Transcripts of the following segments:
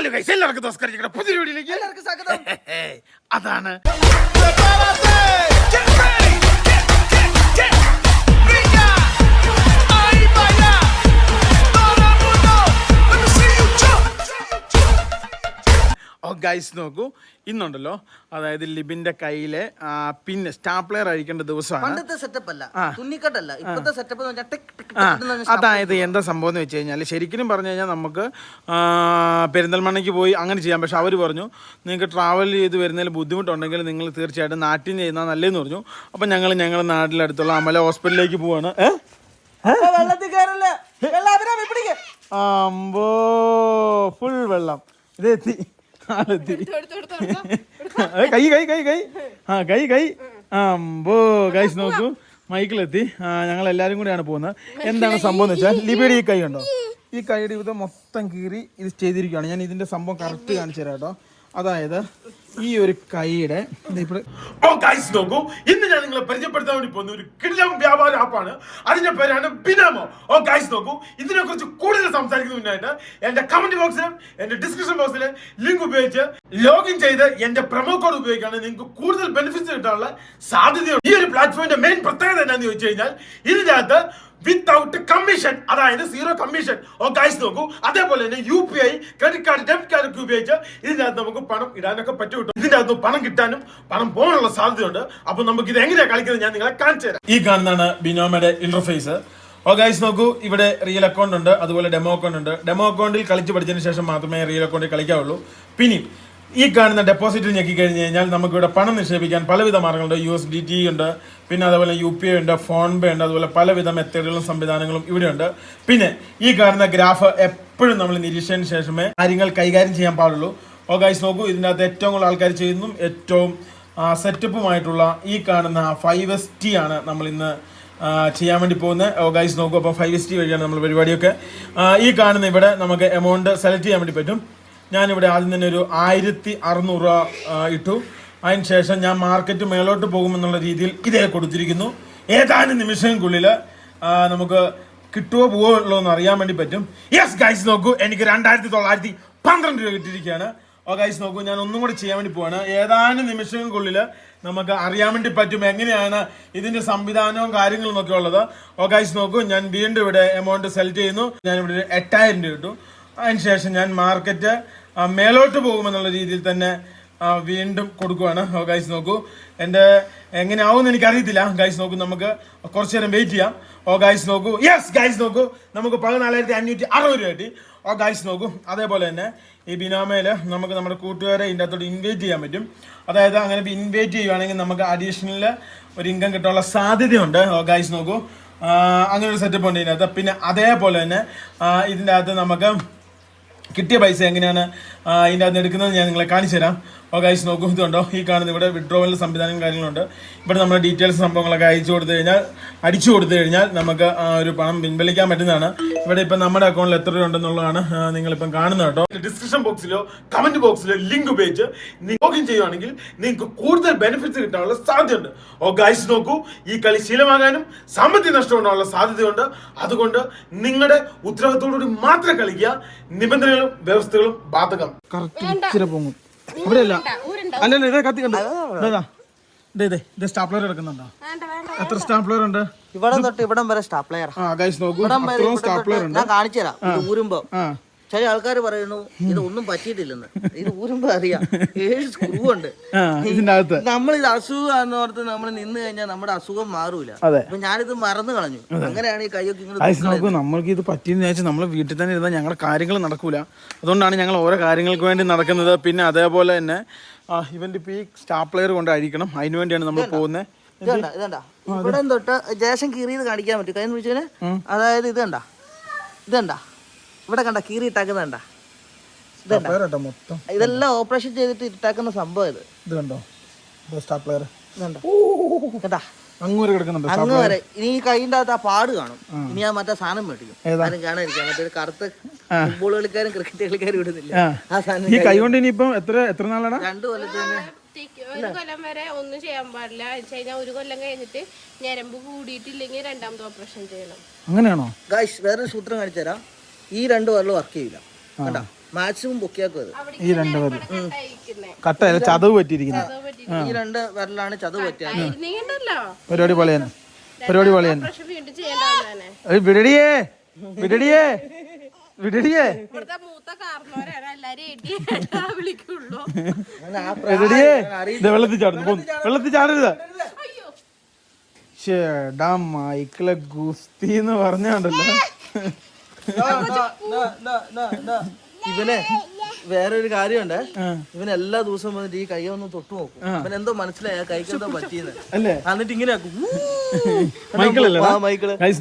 Hello guys, എല്ലാവർക്കും നമസ്കാരം. പുതിയ വീഡിയോയിലേക്ക് എല്ലാവർക്കും സ്വാഗതം. അതാണ് ഗൈസ് നോക്കൂ, ഇന്നുണ്ടല്ലോ, അതായത് ലിബിന്റെ കയ്യിലെ പിന്നെ സ്റ്റാപ്ലെയർ അഴിക്കേണ്ട ദിവസമാണ്. പണ്ടത്തെ സെറ്റപ്പ് അല്ല, തുന്നിക്കട്ടല്ല, ഇപ്പോഴത്തെ സെറ്റപ്പ്. അതായത് എന്താ സംഭവം എന്ന് വെച്ച് കഴിഞ്ഞാൽ, ശരിക്കും പറഞ്ഞു കഴിഞ്ഞാൽ നമുക്ക് പെരിന്തൽമണ്ണയ്ക്ക് പോയി അങ്ങനെ ചെയ്യാം. പക്ഷെ അവർ പറഞ്ഞു നിങ്ങൾക്ക് ട്രാവൽ ചെയ്ത് വരുന്നതിൽ ബുദ്ധിമുട്ടുണ്ടെങ്കിൽ നിങ്ങൾ തീർച്ചയായിട്ടും നാട്ടിൽ നിന്ന് ചെയ്യുന്നത് നല്ലതെന്ന് പറഞ്ഞു. അപ്പം ഞങ്ങളുടെ നാട്ടിലടുത്തുള്ള അമല ഹോസ്പിറ്റലിലേക്ക് പോവാണ്. അമ്പോ ഫുൾ വെള്ളം ഇതെത്തി. കൈ അമ്പോ ഗൈസ് നോക്കൂ, മൈക്കിലെത്തി. ഞങ്ങൾ എല്ലാവരും കൂടെയാണ് പോകുന്നത്. എന്താണ് സംഭവം എന്ന് വെച്ചാൽ, ലിബിയുടെ ഈ കൈ ഉണ്ടോ, ഈ കൈയുടെ ഇത് മൊത്തം കീറി ഇത് ചെയ്തിരിക്കുകയാണ്. ഞാൻ ഇതിന്റെ സംഭവം കറക്റ്റ് കാണിച്ചു തരാം കേട്ടോ. അതായത് ഈ ഒരു കൈയുടെ നോക്കൂ, ഇന്ന് ഞാൻ നിങ്ങളെ പരിചയപ്പെടുത്താൻ വേണ്ടി പോകുന്ന ഒരു കിടിലം വ്യാപാര ആപ്പാണ്. അതിന്റെ പേരാണ് ബിനാമോ. നോക്കൂ, ഇതിനെ കുറിച്ച് കൂടുതൽ സംസാരിക്കുന്ന മുന്നായിട്ട് എന്റെ കമന്റ് ബോക്സിലും എന്റെ ഡിസ്ക്രിപ്ഷൻ ബോക്സിലെ ലിങ്ക് ഉപയോഗിച്ച് ലോഗിൻ ചെയ്ത് എന്റെ പ്രൊമോ കോഡ് ഉപയോഗിക്കുകയാണെങ്കിൽ നിങ്ങൾക്ക് കൂടുതൽ ബെനിഫിറ്റ്സ് കിട്ടാനുള്ള സാധ്യതയുണ്ട്. ഈ ഒരു പ്ലാറ്റ്ഫോമിന്റെ മെയിൻ പ്രത്യേകത എന്താണെന്ന് ചോദിച്ചു കഴിഞ്ഞാൽ, ഇതിനകത്ത് വിത്തൗട്ട് കമ്മീഷൻ, അതായത് 0 കമ്മീഷൻ. നോക്കൂ, അതേപോലെ തന്നെ UPI, credit card, debit card ഒക്കെ ഉപയോഗിച്ച് ഇതിനകത്ത് നമുക്ക് പണം ഇടാനൊക്കെ പറ്റും. ഇതിന്റെ അകത്ത് പണം കിട്ടാനും പണം പോകാനുള്ള സാധ്യതയുണ്ട്. അപ്പൊ നമുക്ക് ഇത് എങ്ങനെയാ കളിക്കുന്നത് ഞാൻ നിങ്ങളെ കാണിച്ചു തരാം. ഈ കാണുന്നതാണ് ബിനോമയുടെ ഇന്റർഫേസ്. നോക്കൂ, ഇവിടെ റിയൽ അക്കൗണ്ട് ഉണ്ട്, അതുപോലെ ഡെമോ അക്കൗണ്ട് ഉണ്ട്. ഡെമോ അക്കൗണ്ടിൽ കളിച്ച് പഠിച്ചതിന് ശേഷം മാത്രമേ റിയൽ അക്കൗണ്ടിൽ കളിക്കാവുള്ളൂ. പിന്നെ ഈ കാണുന്ന ഡെപ്പോസിറ്റ് ഞെക്കി കഴിഞ്ഞ് കഴിഞ്ഞാൽ നമുക്കിവിടെ പണം നിക്ഷേപിക്കാൻ പലവിധ മാർഗങ്ങളുണ്ട്. USDT ഉണ്ട്, പിന്നെ അതുപോലെ UPI ഉണ്ട്, ഫോൺ പേ ഉണ്ട്, അതുപോലെ പലവിധ മെത്തേഡുകളും സംവിധാനങ്ങളും ഇവിടെയുണ്ട്. പിന്നെ ഈ കാണുന്ന ഗ്രാഫ് എപ്പോഴും നമ്മൾ നിരീക്ഷിച്ചതിന് ശേഷമേ കാര്യങ്ങൾ കൈകാര്യം ചെയ്യാൻ പാടുള്ളൂ. നോക്കൂ, ഇതിനകത്ത് ഏറ്റവും കൂടുതൽ ആൾക്കാർ ചെയ്യുന്നതും ഏറ്റവും സെറ്റപ്പുമായിട്ടുള്ള ഈ കാണുന്ന 5ST ആണ് നമ്മൾ ഇന്ന് ചെയ്യാൻ വേണ്ടി പോകുന്നത്. നോക്കൂ, അപ്പോൾ 5ST വഴിയാണ് നമ്മൾ പരിപാടിയൊക്കെ. ഈ കാണുന്ന ഇവിടെ നമുക്ക് എമൗണ്ട് സെലക്ട് ചെയ്യാൻ വേണ്ടി പറ്റും. ഞാനിവിടെ ആദ്യം തന്നെ ഒരു 1600 രൂപ ഇട്ടു. അതിന് ശേഷം ഞാൻ മാർക്കറ്റ് മേലോട്ട് പോകുമെന്നുള്ള രീതിയിൽ ഇതേ കൊടുത്തിരിക്കുന്നു. ഏതാനും നിമിഷങ്ങൾക്കുള്ളിൽ നമുക്ക് കിട്ടുമോ പോവുള്ളൂ എന്ന് അറിയാൻ വേണ്ടി പറ്റും. യെസ് ഗൈസ് നോക്കൂ, എനിക്ക് 2912 രൂപ കിട്ടിയിരിക്കുകയാണ്. നോക്കൂ, ഞാൻ ഒന്നും കൂടി ചെയ്യാൻ വേണ്ടി പോവാണ്. ഏതാനും നിമിഷങ്ങൾക്കുള്ളിൽ നമുക്ക് അറിയാൻ വേണ്ടി പറ്റും എങ്ങനെയാണ് ഇതിന്റെ സംവിധാനവും കാര്യങ്ങളും ഒക്കെ ഉള്ളത്. നോക്കൂ, ഞാൻ വീണ്ടും ഇവിടെ എമൗണ്ട് സെലക്ട് ചെയ്യുന്നു. ഞാനിവിടെ 8000 രൂപ ഇട്ടു. അതിനുശേഷം ഞാൻ മാർക്കറ്റ് മേലോട്ട് പോകുമെന്നുള്ള രീതിയിൽ തന്നെ വീണ്ടും കൊടുക്കുവാണ്. നോക്കൂ, എൻ്റെ എങ്ങനെയാവും എനിക്കറിയത്തില്ല. നോക്കൂ, നമുക്ക് കുറച്ചു നേരം വെയിറ്റ് ചെയ്യാം. നോക്കൂ, യെസ് നോക്കൂ, നമുക്ക് 14,560 രൂപ കിട്ടി. നോക്കൂ, അതേപോലെ തന്നെ ഈ ബിനാമയിൽ നമുക്ക് നമ്മുടെ കൂട്ടുകാരെ ഇതിൻ്റെ അകത്തോട്ട് ഇൻവൈറ്റ് ചെയ്യാൻ പറ്റും. അതായത് അങ്ങനെ ഇൻവൈറ്റ് ചെയ്യുവാണെങ്കിൽ നമുക്ക് അഡീഷണൽ ഒരു ഇൻകം കിട്ടാനുള്ള സാധ്യതയുണ്ട്. നോക്കൂ, അങ്ങനെ ഒരു സെറ്റപ്പ് ഉണ്ട് ഇതിനകത്ത്. പിന്നെ അതേപോലെ തന്നെ ഇതിൻ്റെ അകത്ത് നമുക്ക് കിട്ടിയ പൈസ എങ്ങനെയാണ് ഇതിൻ്റെ അകത്ത് എടുക്കുന്നത് ഞാൻ നിങ്ങളെ കാണിച്ചു തരാം. നോക്കൂ, ഇതുണ്ടോ, ഈ കാണുന്ന ഇവിടെ വിഡ്രോവൽ സംവിധാനം കാര്യങ്ങളുണ്ട്. ഇവിടെ നമ്മുടെ ഡീറ്റെയിൽസ് സംഭവങ്ങളൊക്കെ അടിച്ചു കൊടുത്തു കഴിഞ്ഞാൽ നമുക്ക് ഒരു പണം പിൻവലിക്കാൻ പറ്റുന്നതാണ്. ഇവിടെ ഇപ്പം നമ്മുടെ അക്കൗണ്ടിൽ എത്ര രൂപ ഉണ്ടെന്നുള്ളതാണ് നിങ്ങളിപ്പം കാണുന്നത് കേട്ടോ. ഡിസ്ക്രിപ്ഷൻ ബോക്സിലോ കമന്റ് ബോക്സിലോ ലിങ്ക് ഉപയോഗിച്ച് ലോഗിൻ ചെയ്യുവാണെങ്കിൽ നിങ്ങൾക്ക് കൂടുതൽ ബെനിഫിറ്റ്സ് കിട്ടാനുള്ള സാധ്യതയുണ്ട്. നോക്കൂ, ഈ കളി ശീലമാകാനും സാമ്പത്തിക നഷ്ടം ഉണ്ടാകാനുള്ള സാധ്യതയുണ്ട്. അതുകൊണ്ട് നിങ്ങളുടെ ഉത്തരവാദിത്തോടുകൂടി മാത്രം കളിക്കുക. നിബന്ധനകളും വ്യവസ്ഥകളും ബാധകം. അവിടെയല്ല, അല്ലല്ല, ഇതേ കത്തി കണ്ടോ, ഇത് സ്റ്റാപ്ലർ എടുക്കുന്നുണ്ടോ? എത്ര സ്റ്റാപ്ലർ ഉണ്ട്? ഇവിടെ തൊട്ട് ഇവിടം വരെ സ്റ്റാപ്ലർ. ഞാൻ കാണിച്ചു തരാം. ഊരുമ്പോ ചില ആൾക്കാർ പറയുന്നു ഇത് ഒന്നും പറ്റിയിട്ടില്ലെന്ന്. ഇത് ഊരുമ്പോ അറിയാം 7 സ്ക്രൂ ഉണ്ട് ഇതിന്റെ അകത്ത്. നമ്മൾ ഇത് അസുഖമാണെന്ന് ഓർത്ത് നമ്മൾ നിന്ന് കഴിഞ്ഞാൽ നമ്മുടെ അസുഖം മാറൂല. അപ്പൊ ഞാനിത് മറന്നു കളഞ്ഞു. അങ്ങനെയാണ് ഈ കൈയൊക്കെ നോക്കൂ, നമ്മൾക്ക് ഇത് പറ്റിയെന്ന് വെച്ചാൽ നമ്മൾ വീട്ടിൽ തന്നെ ഇരുന്നാൽ ഞങ്ങളുടെ കാര്യങ്ങൾ നടക്കൂല. അതുകൊണ്ടാണ് ഞങ്ങൾ ഓരോ കാര്യങ്ങൾക്ക് വേണ്ടി നടക്കുന്നത്. പിന്നെ അതേപോലെ തന്നെ ഇവന്റെ ഇപ്പൊ ഈ സ്റ്റാപ്ലെയർ കൊണ്ട് അഴിക്കണം, അതിനു വേണ്ടിയാണ് നമ്മൾ പോകുന്നത്. ഇതണ്ട ഇവിടെ തൊട്ട് ജേഷൻ കീറിയത് കാണിക്കാൻ പറ്റും കഴിഞ്ഞ വിളിച്ചതിന്. അതായത് ഇതണ്ട ഇവിടെ കണ്ട കീറി ഇട്ടാക്കുന്നണ്ട, ഇതെല്ലാം ഓപ്പറേഷൻ ചെയ്തിട്ട് ഇട്ടാക്കുന്ന സംഭവം. ഇത് കണ്ടോ സ്റ്റാപ്ലെയർ, കേട്ടാ അങ്ങ് വരെ. ഇനി ഈ കൈൻ്റെ അകത്ത് ആ പാട് കാണും. ഇനി ഞാൻ മറ്റേ സാധനം മേടിക്കും, ആരും കാണാതിരിക്കാം. മറ്റേ കറുത്ത ഫുട്ബോൾ കളിക്കാരും ക്രിക്കറ്റ് കളിക്കാരും ഇടുന്നില്ല ആ സാധനം. 2 കൊല്ലത്തിന് 1 കൊല്ലം വരെ ഒന്നും ചെയ്യാൻ പാടില്ല. 1 കൊല്ലം കഴിഞ്ഞിട്ട് ഞരമ്പ് കൂടിയിട്ടില്ലെങ്കിൽ 2ാമത്തെ ഓപ്പറേഷൻ ചെയ്യണം. അങ്ങനെയാണോ? ഗൈസ്, വേറൊരു സൂത്രം കാണിച്ചു തരാം. ഈ 2 കൊല്ലം വർക്ക് ചെയ്യില്ല, കേട്ടാ. മാക്സിമം പൊക്കിയാക്കും അത്. ഈ രണ്ട് വിരൽ കട്ടയല്ല ചതവ് പറ്റിയിരിക്കുന്നത്. ഈ രണ്ട് വിരലാണ് ചതവ് പറ്റിയത്. പരിപാടി പൊളിയാണ്. വിടടിയേ വിടടിയേ വിടടിയേ വിടടിയേ. വെള്ളത്തിൽ ചാടുന്നു, വെള്ളത്തിൽ ചാടരുത്. ചേടാ മൈക്കിളെ ഗുസ്തി എന്ന് പറഞ്ഞാണ്ടല്ലോ. ഇവനെ വേറൊരു കാര്യമുണ്ട്, ഇവൻ എല്ലാ ദിവസവും വന്നിട്ട് ഈ കൈ ഒന്ന് തൊട്ടു നോക്കും. അവൻ എന്തോ മനസ്സിലായ കൈക്ക് എന്തോ പറ്റിയെന്ന്. എന്നിട്ട് ഇങ്ങനെ മൈക്കിള്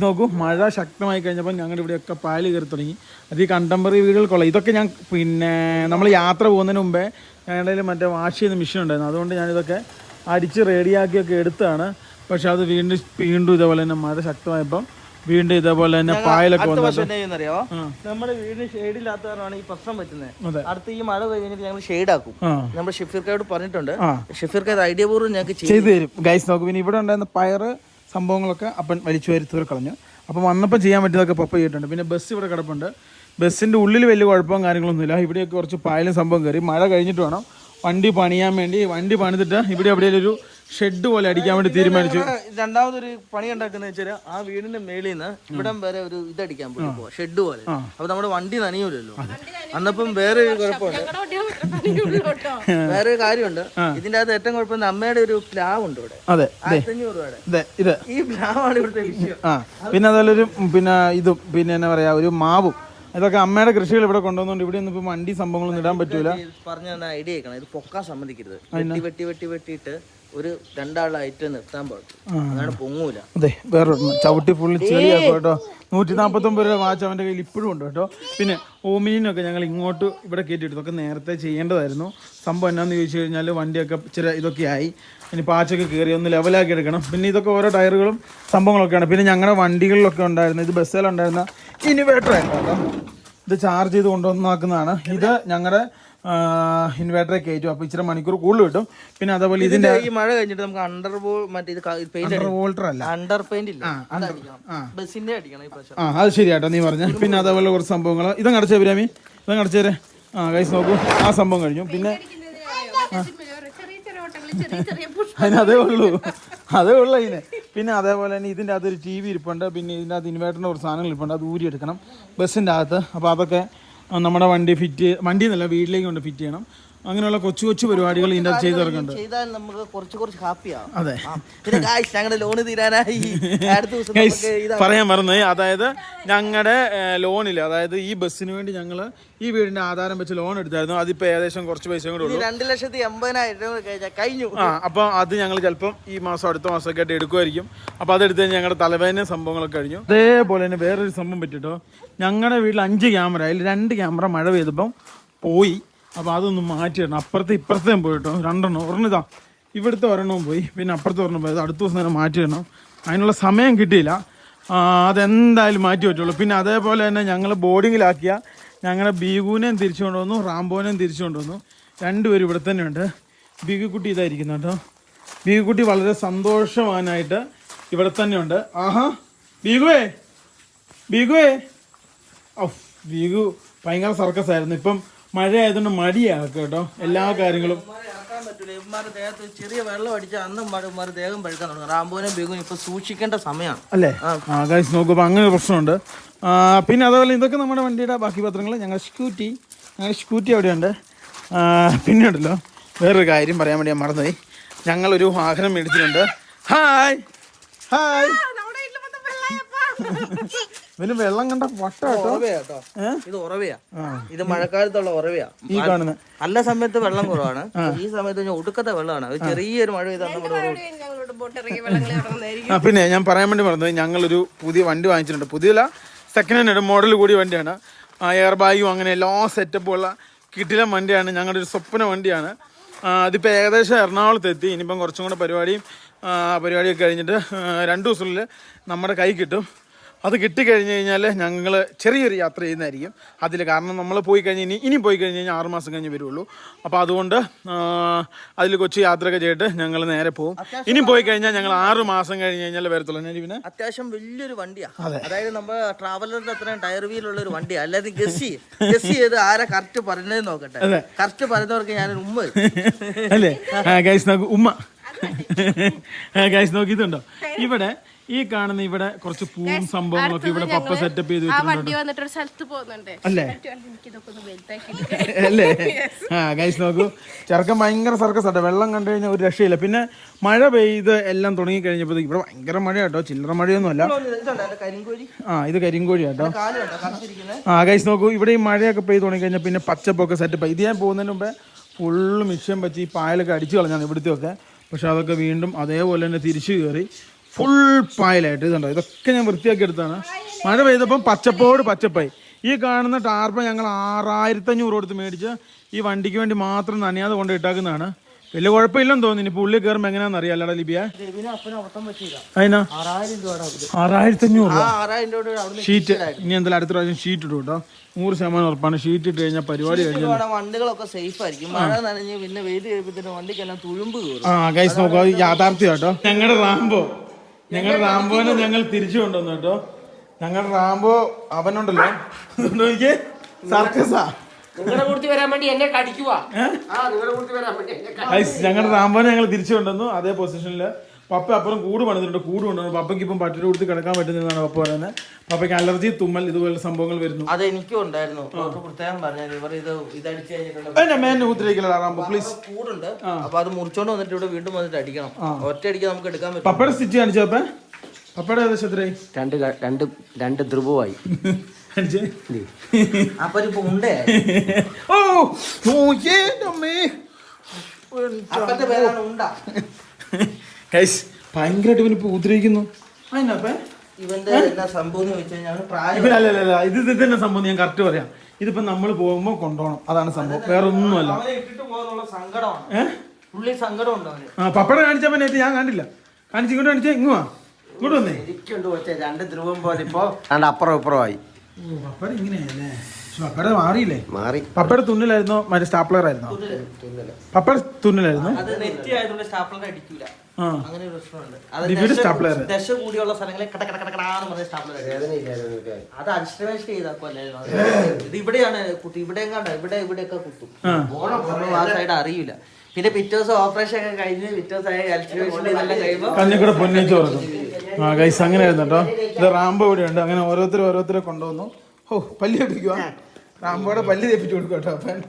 നോക്കൂ. മഴ ശക്തമായി കഴിഞ്ഞപ്പോൾ ഞങ്ങളുടെ ഇവിടെയൊക്കെ പാല് കയറി തുടങ്ങി. അത് ഈ കണ്ടംപററി വീടുകൾക്കുള്ള ഇതൊക്കെ ഞാൻ പിന്നെ നമ്മൾ യാത്ര പോകുന്നതിന് മുമ്പേ ഞങ്ങളുടെ മറ്റേ വാഷ് ചെയ്യുന്ന മെഷീൻ ഉണ്ടായിരുന്നു. അതുകൊണ്ട് ഞാനിതൊക്കെ അടിച്ച് റെഡിയാക്കിയൊക്കെ എടുത്താണ്. പക്ഷെ അത് വീണ്ടും ഇതേപോലെ തന്നെ മഴ ശക്തമായപ്പോൾ വീണ്ടും ഇതേപോലെ തന്നെ പായലൊക്കെ അറിയാമോ, നമ്മുടെ വീടിന് ഷെയ്ഡില്ലാത്തവരാണ് ഈ പ്രശ്നം പറ്റുന്നത്. അടുത്ത് ഈ മഴ കഴിഞ്ഞിട്ട് ഞങ്ങൾ ഷെയ്ഡാക്കും. നമ്മുടെ ഷെഫീർക്കയോട് പറഞ്ഞിട്ടുണ്ട്, ഷെഫീർക്ക് ഐഡിയ പൂർവ്വം ഞങ്ങൾക്ക് ചെയ്തു തരും. ഗൈസ് നോക്കും. പിന്നെ ഇവിടെ ഉണ്ടായിരുന്ന പയറ് സംഭവങ്ങളൊക്കെ അപ്പൻ വലിച്ചു വരുത്തവർ കളഞ്ഞു. അപ്പം വന്നപ്പോൾ ചെയ്യാൻ പറ്റിയതൊക്കെ പപ്പ ചെയ്തിട്ടുണ്ട്. പിന്നെ ബസ് ഇവിടെ കിടപ്പുണ്ട്. ബസ്സിൻ്റെ ഉള്ളിൽ വലിയ കുഴപ്പവും കാര്യങ്ങളൊന്നുമില്ല. ഇവിടെയൊക്കെ കുറച്ച് പായലും സംഭവം കയറി. മഴ കഴിഞ്ഞിട്ട് വേണം വണ്ടി പണിയാൻ വേണ്ടി. വണ്ടി പണിതിട്ട് ഇവിടെ എവിടെയെങ്കിലും ഒരു ഷെഡ് പോലെ അടിക്കാൻ വേണ്ടി തീരുമാനിച്ചു. രണ്ടാമതൊരു പണി ഉണ്ടാക്കുന്ന വെച്ചാൽ ആ വീടിന്റെ മേളിൽ നിന്ന് ഇവിടം വരെ ഒരു ഇതടിക്കാൻ പോവാ, ഷെഡ് പോലെ. അപ്പൊ നമ്മുടെ വണ്ടി നനയൂലല്ലോ. അന്നപ്പം വേറെ ഒരു കുഴപ്പമുണ്ട്, വേറൊരു കാര്യമുണ്ട്. ഇതിന്റെ അകത്ത് ഏറ്റവും കുഴപ്പം അമ്മയുടെ ഒരു പ്ലാവ് ഉണ്ട് ഇവിടെ. 1500 രൂപയുടെ ഈ പ്ലാവാണ് ഇവിടുത്തെ വിഷയം. പിന്നെ അതുപോലെ പിന്നെ ഇതും പിന്നെ എന്നാ പറയാ ഒരു മാവും ഇതൊക്കെ അമ്മയുടെ കൃഷികൾ ഇവിടെ കൊണ്ടുവന്നുകൊണ്ട് ഇവിടെ ഒന്നും ഇപ്പൊ വണ്ടി സംഭവങ്ങളൊന്നും ഇടാൻ പറ്റൂല. പറഞ്ഞ ഐഡിയ ആക്കണം, ഇത് പൊക്കാൻ സമ്മതിക്കരുത്. വെട്ടിയിട്ട് ഒരു രണ്ടാളായിട്ട് നിർത്താൻ പാടും, അതാണ് പൊങ്ങൂല. അതെ, വേറെ ചവിട്ടി ഫുള്ള് ചെളിയാക്കും കേട്ടോ. 149 രൂപ വാച്ച് അവൻ്റെ കയ്യിൽ ഇപ്പോഴും ഉണ്ട് കേട്ടോ. പിന്നെ ഓമിനൊക്കെ ഞങ്ങൾ ഇങ്ങോട്ട് ഇവിടെ കയറ്റിയിട്ട് ഇതൊക്കെ നേരത്തെ ചെയ്യേണ്ടതായിരുന്നു. സംഭവം എന്നാന്ന് ചോദിച്ചു കഴിഞ്ഞാൽ വണ്ടിയൊക്കെ ഇച്ചിരി ഇതൊക്കെ ആയി. ഇനി പാച്ചൊക്കെ കയറി ഒന്ന് ലെവലാക്കി എടുക്കണം. പിന്നെ ഇതൊക്കെ ഓരോ ടയറുകളും സംഭവങ്ങളൊക്കെയാണ്. പിന്നെ ഞങ്ങളുടെ വണ്ടികളിലൊക്കെ ഉണ്ടായിരുന്നു, ഇത് ബസ്സിലുണ്ടായിരുന്ന ഇൻവേർട്ടർ ആയിരുന്നു കേട്ടോ. ഇത് ചാർജ് ചെയ്ത് കൊണ്ടുവന്നാക്കുന്നതാണ്. ഇത് ഞങ്ങളുടെ ഇൻവേർട്ടറെ കയറ്റും. അപ്പോൾ ഇച്ചിരി മണിക്കൂർ കൂടുതൽ കിട്ടും. പിന്നെ അതേപോലെ ഇതിന്റെ ഈ മഴ കഴിഞ്ഞിട്ട് നമുക്ക് അണ്ടർ വോൾട്ടർ അല്ല, അണ്ടർ പെയിന്റ് ഇല്ല, ബസിന്റെ അടിക്കണം. അത് ശരിയാട്ടോ നീ പറഞ്ഞ. പിന്നെ അതേപോലെ കുറച്ച് സംഭവങ്ങൾ ഇതങ്ങ് അടച്ചേ ബിരാമി, ഇതങ്ങ് അടച്ചേരെ. ഗൈസ് നോക്കൂ, ആ സംഭവം കഴിഞ്ഞു. പിന്നെ അതിനതേ ഉള്ളൂ അതിന്. പിന്നെ അതേപോലെ തന്നെ ഇതിൻ്റെ അകത്തൊരു TV ഇരിപ്പുണ്ട്. പിന്നെ ഇതിൻ്റെ അകത്ത് ഇൻവേർട്ടറിൻ്റെ കുറച്ച് സാധനങ്ങൾ ഇരിപ്പുണ്ട്, അത് ഊരി എടുക്കണം ബസ്സിൻ്റെ അകത്ത്. അപ്പോൾ അതൊക്കെ നമ്മുടെ വണ്ടി വണ്ടി എന്നല്ല വീട്ടിലേക്ക് കൊണ്ട് ഫിറ്റ് ചെയ്യണം. അങ്ങനെയുള്ള കൊച്ചു കൊച്ചു പരിപാടികൾ ഇതിൻ്റെ ചെയ്ത് ഇറക്കുന്നുണ്ട്. ചെയ്താൽ നമുക്ക് കുറച്ച് ഹാപ്പിയാണ്. അതെ, ഞങ്ങളുടെ ലോണ് തീരാനായി. പറയാൻ മറന്നു. അതായത് ഞങ്ങളുടെ ലോണിൽ, അതായത് ഈ ബസ്സിന് വേണ്ടി ഞങ്ങൾ ഈ വീടിന്റെ ആധാരം വെച്ച് ലോൺ എടുത്തായിരുന്നു. അതിപ്പോ ഏകദേശം കുറച്ച് പൈസ കൂടെ ഉള്ളൂ. 2,80,000 കഴിഞ്ഞു. അപ്പൊ അത് ഞങ്ങൾ ചിലപ്പം ഈ മാസം അടുത്ത മാസമൊക്കെ ആയിട്ട് എടുക്കുമായിരിക്കും. അപ്പൊ അതെടുത്ത് കഴിഞ്ഞാൽ ഞങ്ങളുടെ തലവേദന സംഭവങ്ങളൊക്കെ കഴിഞ്ഞു. അതേപോലെ തന്നെ വേറൊരു സംഭവം പറ്റിട്ടോ, ഞങ്ങളുടെ വീട്ടിൽ 5 ക്യാമറ, അതിൽ 2 ക്യാമറ മഴ പെയ്തപ്പം പോയി. അപ്പോൾ അതൊന്ന് മാറ്റിയിടണം. അപ്പുറത്തെ ഇപ്പുറത്തേം പോയിട്ടോ, 2 ഒരെണ്ണം ഇതാ ഇവിടുത്തെ ഒരെണ്ണവും പോയി, പിന്നെ അപ്പുറത്തെ ഒരെണ്ണം പോയത്. അടുത്ത ദിവസം തന്നെ മാറ്റിയിടണം. അതിനുള്ള സമയം കിട്ടിയില്ല. അതെന്തായാലും മാറ്റി പറ്റുള്ളൂ. പിന്നെ അതേപോലെ തന്നെ ഞങ്ങൾ ബോർഡിങ്ങിലാക്കിയ ഞങ്ങളുടെ ബീഗുവിനെയും തിരിച്ചു കൊണ്ടുവന്നു, റാംബോനെയും തിരിച്ചു കൊണ്ടുവന്നു. 2 പേരും ഇവിടെ തന്നെ ഉണ്ട്. ബീഗുക്കുട്ടി ഇതായിരിക്കുന്നു കേട്ടോ. ബീഗുക്കുട്ടി വളരെ സന്തോഷവാനായിട്ട് ഇവിടെ തന്നെ ഉണ്ട്. ആഹാ ബീഗുവേ ബീഗു ഭയങ്കര സർക്കസ് ആയിരുന്നു. ഇപ്പം മഴ ആയതുകൊണ്ട് മടിയാക്കും കേട്ടോ എല്ലാ കാര്യങ്ങളും. ചെറിയ വെള്ളം അടിച്ചാൽ അന്നും ദേഹം പഴുക്കാൻ തുടങ്ങും. റാംബോനും ബീഗുനും ഇപ്പൊ സൂക്ഷിക്കേണ്ട സമയമാണ് അല്ലേ? ഗൈസ് നോക്കുമ്പോൾ അങ്ങനെ ഒരു പ്രശ്നമുണ്ട്. പിന്നെ അതേപോലെ ഇതൊക്കെ നമ്മുടെ വണ്ടിയുടെ ബാക്കി പത്രങ്ങൾ. ഞങ്ങളുടെ സ്കൂട്ടി അവിടെയുണ്ട്. പിന്നെ ഉണ്ടല്ലോ വേറൊരു കാര്യം പറയാൻ വേണ്ടി ഞാൻ മറന്നുപോയി. ഞങ്ങളൊരു വാഹനം മേടിച്ചിട്ടുണ്ട്. ഹായ് ഇവന് വെള്ളം കണ്ട വട്ടോ. ഇത് ഉറവയാ, ഇത് മഴക്കാലത്തുള്ള ഉറവയാ. ഈ കാണുന്ന നല്ല സമയത്ത് വെള്ളം കുറവാണ്, ഈ സമയത്ത് ഒടുക്കത്തെ വെള്ളമാണ്. ചെറിയൊരു മഴ പെയ്താൽ പിന്നെ ഞാൻ പറയാൻ വേണ്ടി പറഞ്ഞത്, ഞങ്ങളൊരു പുതിയ വണ്ടി വാങ്ങിച്ചിട്ടുണ്ട്. പുതിയല്ല, സെക്കൻഡ് ഹാൻഡ് മോഡൽ കൂടിയ വണ്ടിയാണ്. എയർ ബാഗും അങ്ങനെ എല്ലാ സെറ്റപ്പുള്ള കിടിലൻ വണ്ടിയാണ്. ഞങ്ങളുടെ ഒരു സ്വപ്ന വണ്ടിയാണ്. അതിപ്പോൾ ഏകദേശം എറണാകുളത്ത് എത്തി. ഇനിയിപ്പം കുറച്ചും കൂടെ പരിപാടിയൊക്കെ കഴിഞ്ഞിട്ട് 2 ദിവസത്തിനുള്ളിൽ നമ്മുടെ കൈ കിട്ടും. അത് കിട്ടിക്കഴിഞ്ഞ് കഴിഞ്ഞാൽ ഞങ്ങൾ ചെറിയൊരു യാത്ര ചെയ്യുന്നതായിരിക്കും അതിൽ. കാരണം നമ്മൾ പോയി കഴിഞ്ഞ് ഇനി പോയി കഴിഞ്ഞ് കഴിഞ്ഞാൽ 6 മാസം കഴിഞ്ഞ് വരുള്ളൂ. അപ്പോൾ അതുകൊണ്ട് അതിൽ കൊച്ചു യാത്രയൊക്കെ ചെയ്തിട്ട് ഞങ്ങൾ നേരെ പോകും. ഇനി പോയി കഴിഞ്ഞാൽ ഞങ്ങൾ 6 മാസം കഴിഞ്ഞ് കഴിഞ്ഞാൽ വരത്തുള്ളൂ. പിന്നെ അത്യാവശ്യം വലിയൊരു വണ്ടിയാണ്. അതായത് നമ്മൾ ട്രാവലറിന്റെ അത്രയും ടയർ വീലുള്ള ഒരു വണ്ടിയാണ്. അല്ലാതെ ഗസ് ചെയ്ത് ആരെ കറക്റ്റ് പറഞ്ഞത് നോക്കട്ടെ. കറക്റ്റ് പറയുന്നവർക്ക് ഞാനൊരു ഉമ്മ അല്ലേ ഗൈസ് നോക്കൂ ഉമ്മ. ഗൈസ് നോക്കി ഇതുണ്ടോ ഇവിടെ ഈ കാണുന്ന ഇവിടെ കുറച്ച് പൂവും സംഭവങ്ങളൊക്കെ ഇവിടെ പപ്പ സെറ്റപ്പ് ചെയ്ത് അല്ലേ അല്ലേ? ഗൈസ് നോക്കൂ ചെറുക്കൻ ഭയങ്കര സർക്കസ് ആട്ടോ. വെള്ളം കണ്ടു കഴിഞ്ഞാൽ ഒരു രക്ഷയില്ല. പിന്നെ മഴ പെയ്ത് എല്ലാം തുടങ്ങി കഴിഞ്ഞപ്പോൾ ഇവിടെ ഭയങ്കര മഴ കേട്ടോ, ചില്ലറ മഴയൊന്നും അല്ല. ഇത് കരിങ്കോഴി കേട്ടോ. ഗൈസ് നോക്കൂ ഇവിടെ ഈ മഴയൊക്കെ പെയ്ത് തുടങ്ങി കഴിഞ്ഞാൽ പിന്നെ പച്ചപ്പൊക്കെ സെറ്റപ്പ്. ഇത് ഞാൻ പോകുന്നതിന് മുമ്പേ ഫുള്ള് മിഷ്യൻ വെച്ച് ഈ പായലൊക്കെ അടിച്ചു കളഞ്ഞാണ് ഇവിടുത്തെയൊക്കെ. പക്ഷെ അതൊക്കെ വീണ്ടും അതേപോലെ തന്നെ തിരിച്ചു കയറി ഫുൾ പായലായിട്ട്. ഇതുണ്ടോ ഇതൊക്കെ ഞാൻ വൃത്തിയാക്കി എടുത്താണ്. മഴ പെയ്തപ്പം പച്ചപ്പോട് പച്ചപ്പായി. ഈ കാണുന്ന ടാർപ്പ ഞങ്ങൾ 6500 കൊടുത്ത് മേടിച്ച് ഈ വണ്ടിക്ക് വേണ്ടി മാത്രം നനയാതെ കൊണ്ട് ഇട്ടാക്കുന്നതാണ്. വലിയ കുഴപ്പമില്ലെന്ന് തോന്നി. ഇനി പുള്ളി കയറുമ്പോൾ എങ്ങനെയാണെന്ന് അറിയാലോ ലിബിയ. അതിനാ 6500 ഷീറ്റ്. ഇനി എന്തായാലും അടുത്ത പ്രാവശ്യം ഷീറ്റ് ഇടും കേട്ടോ. 100% ഉറപ്പാണ്. ഷീറ്റ് ഇട്ട് കഴിഞ്ഞാൽ പരിപാടി കഴിഞ്ഞാൽ വണ്ടികളൊക്കെ സേഫ് ആയിരിക്കും. മഴ നനഞ്ഞ് പിന്നെ വെയിൽ കഴിയുമ്പോൾ വണ്ടിക്കെല്ലാം തുളുമ്പ് കയറും. ഗൈസ് നോക്കുക യാഥാർത്ഥ്യം കേട്ടോ. ഞങ്ങളുടെ റാംബോനെ ഞങ്ങൾ തിരിച്ചു കൊണ്ടുവന്നു കേട്ടോ. ഞങ്ങളുടെ റാംബോ അവനുണ്ടല്ലോ നോക്കിയേ സർക്കസാ. ഞങ്ങളുടെ റാംബോനെ ഞങ്ങൾ തിരിച്ചു കൊണ്ടുവന്നു അതേ പൊസിഷനിൽ. പപ്പ അപ്പുറം കൂട് പണിതിട്ടുണ്ട്. കൂട് കൊണ്ടുവന്നു. പപ്പയ്ക്ക് ഇപ്പം പട്ടിയുടെ കൊടുത്ത് കിടക്കാൻ പറ്റുന്നതാണ് പപ്പ പറയുന്നത്. പപ്പയ്ക്ക് അലർജി, തുമ്മൽ ഇതുപോലുള്ള സംഭവങ്ങൾ വരുന്നു. അത് എനിക്കും ഉണ്ടായിരുന്നു. പ്രത്യേകം പറഞ്ഞാൽ ഇവർ ഇത് അടിച്ചു കഴിഞ്ഞിട്ടുണ്ടോ പ്ലീസ്. കൂടുണ്ട്. അപ്പൊ അത് മുറിച്ചോണ്ട് വന്നിട്ട് ഇവിടെ വീണ്ടും വന്നിട്ട് അടിക്കണം. ഒറ്റ അടിക്കാൻ നമുക്ക് എടുക്കാൻ പറ്റും. പപ്പയുടെ സ്റ്റിച്ച് കാണിച്ചോ. അപ്പൊ പപ്പയുടെ ഏകദേശം രണ്ട് ധ്രുവമായി. അപ്പൊ ഇപ്പൊ ഉണ്ടേ അപ്പന്റെ പേരാണ് ഉണ്ട. ഭയങ്കരമായിട്ട് ഇവനിപ്പോ ഉപദ്രവിക്കുന്നു. ഇവന്റെ എന്നാ സംഭവം എന്ന് വെച്ച് കഴിഞ്ഞാൽ ഇത് തന്നെ സംഭവം. ഞാൻ കറക്റ്റ് പറയാം. ഇതിപ്പോ നമ്മൾ പോകുമ്പോ കൊണ്ടുപോകണം. അതാണ് സംഭവം, വേറെ ഒന്നുമല്ല. സങ്കടം ഉണ്ടോ പപ്പടെ കാണിച്ചപ്പോ ഞാൻ കണ്ടില്ല. ഇങ്ങോട്ട് കാണിച്ചേ. ഇങ്ങോട്ട് വന്നേ. രണ്ട് ധ്രുവം പോലെ ഇപ്പൊ അപ്പുറം ഇപ്പുറമായി. പപ്പടെ ഇങ്ങനെയല്ലേ? പപ്പയുടെ മാറിയില്ലേ? മാറി. പപ്പയുടെ തുന്നലായിരുന്നോ മറ്റേ സ്റ്റാപ്ലർ ആയിരുന്നോ? പപ്പയുടെ തുന്നലായിരുന്നു. അങ്ങനെ ഒരു പ്രശ്നമുണ്ട്. ദശ കൂടിയുള്ള സ്ഥലങ്ങളെ അത് അഡ്ജസ്റ്റ്മെന്റ് ചെയ്താക്കുമല്ലായിരുന്നു. ഇത് ഇവിടെയാണ് കുട്ടി. ഇവിടെ ഇവിടെയൊക്കെ കുത്തും. ആ സൈഡ് അറിയില്ല. പിന്നെ പിറ്റേ ദിവസം ഓപ്പറേഷൻ ഒക്കെ കഴിഞ്ഞ് പിറ്റേ ദിവസം കഞ്ഞിക്കൂടെ പൊന്നിച്ച് കൊടുക്കും. ഗൈസ് അങ്ങനെയായിരുന്നു കേട്ടോ. ഇത് റാംബോ ഇവിടെ ഉണ്ട്. അങ്ങനെ ഓരോരുത്തരെ കൊണ്ടുവന്നു. പല്ല് തേപ്പിക്കുക. റാംബോയുടെ പല്ല് തേപ്പിച്ചു കൊടുക്കും കേട്ടോ. അപ്പൻ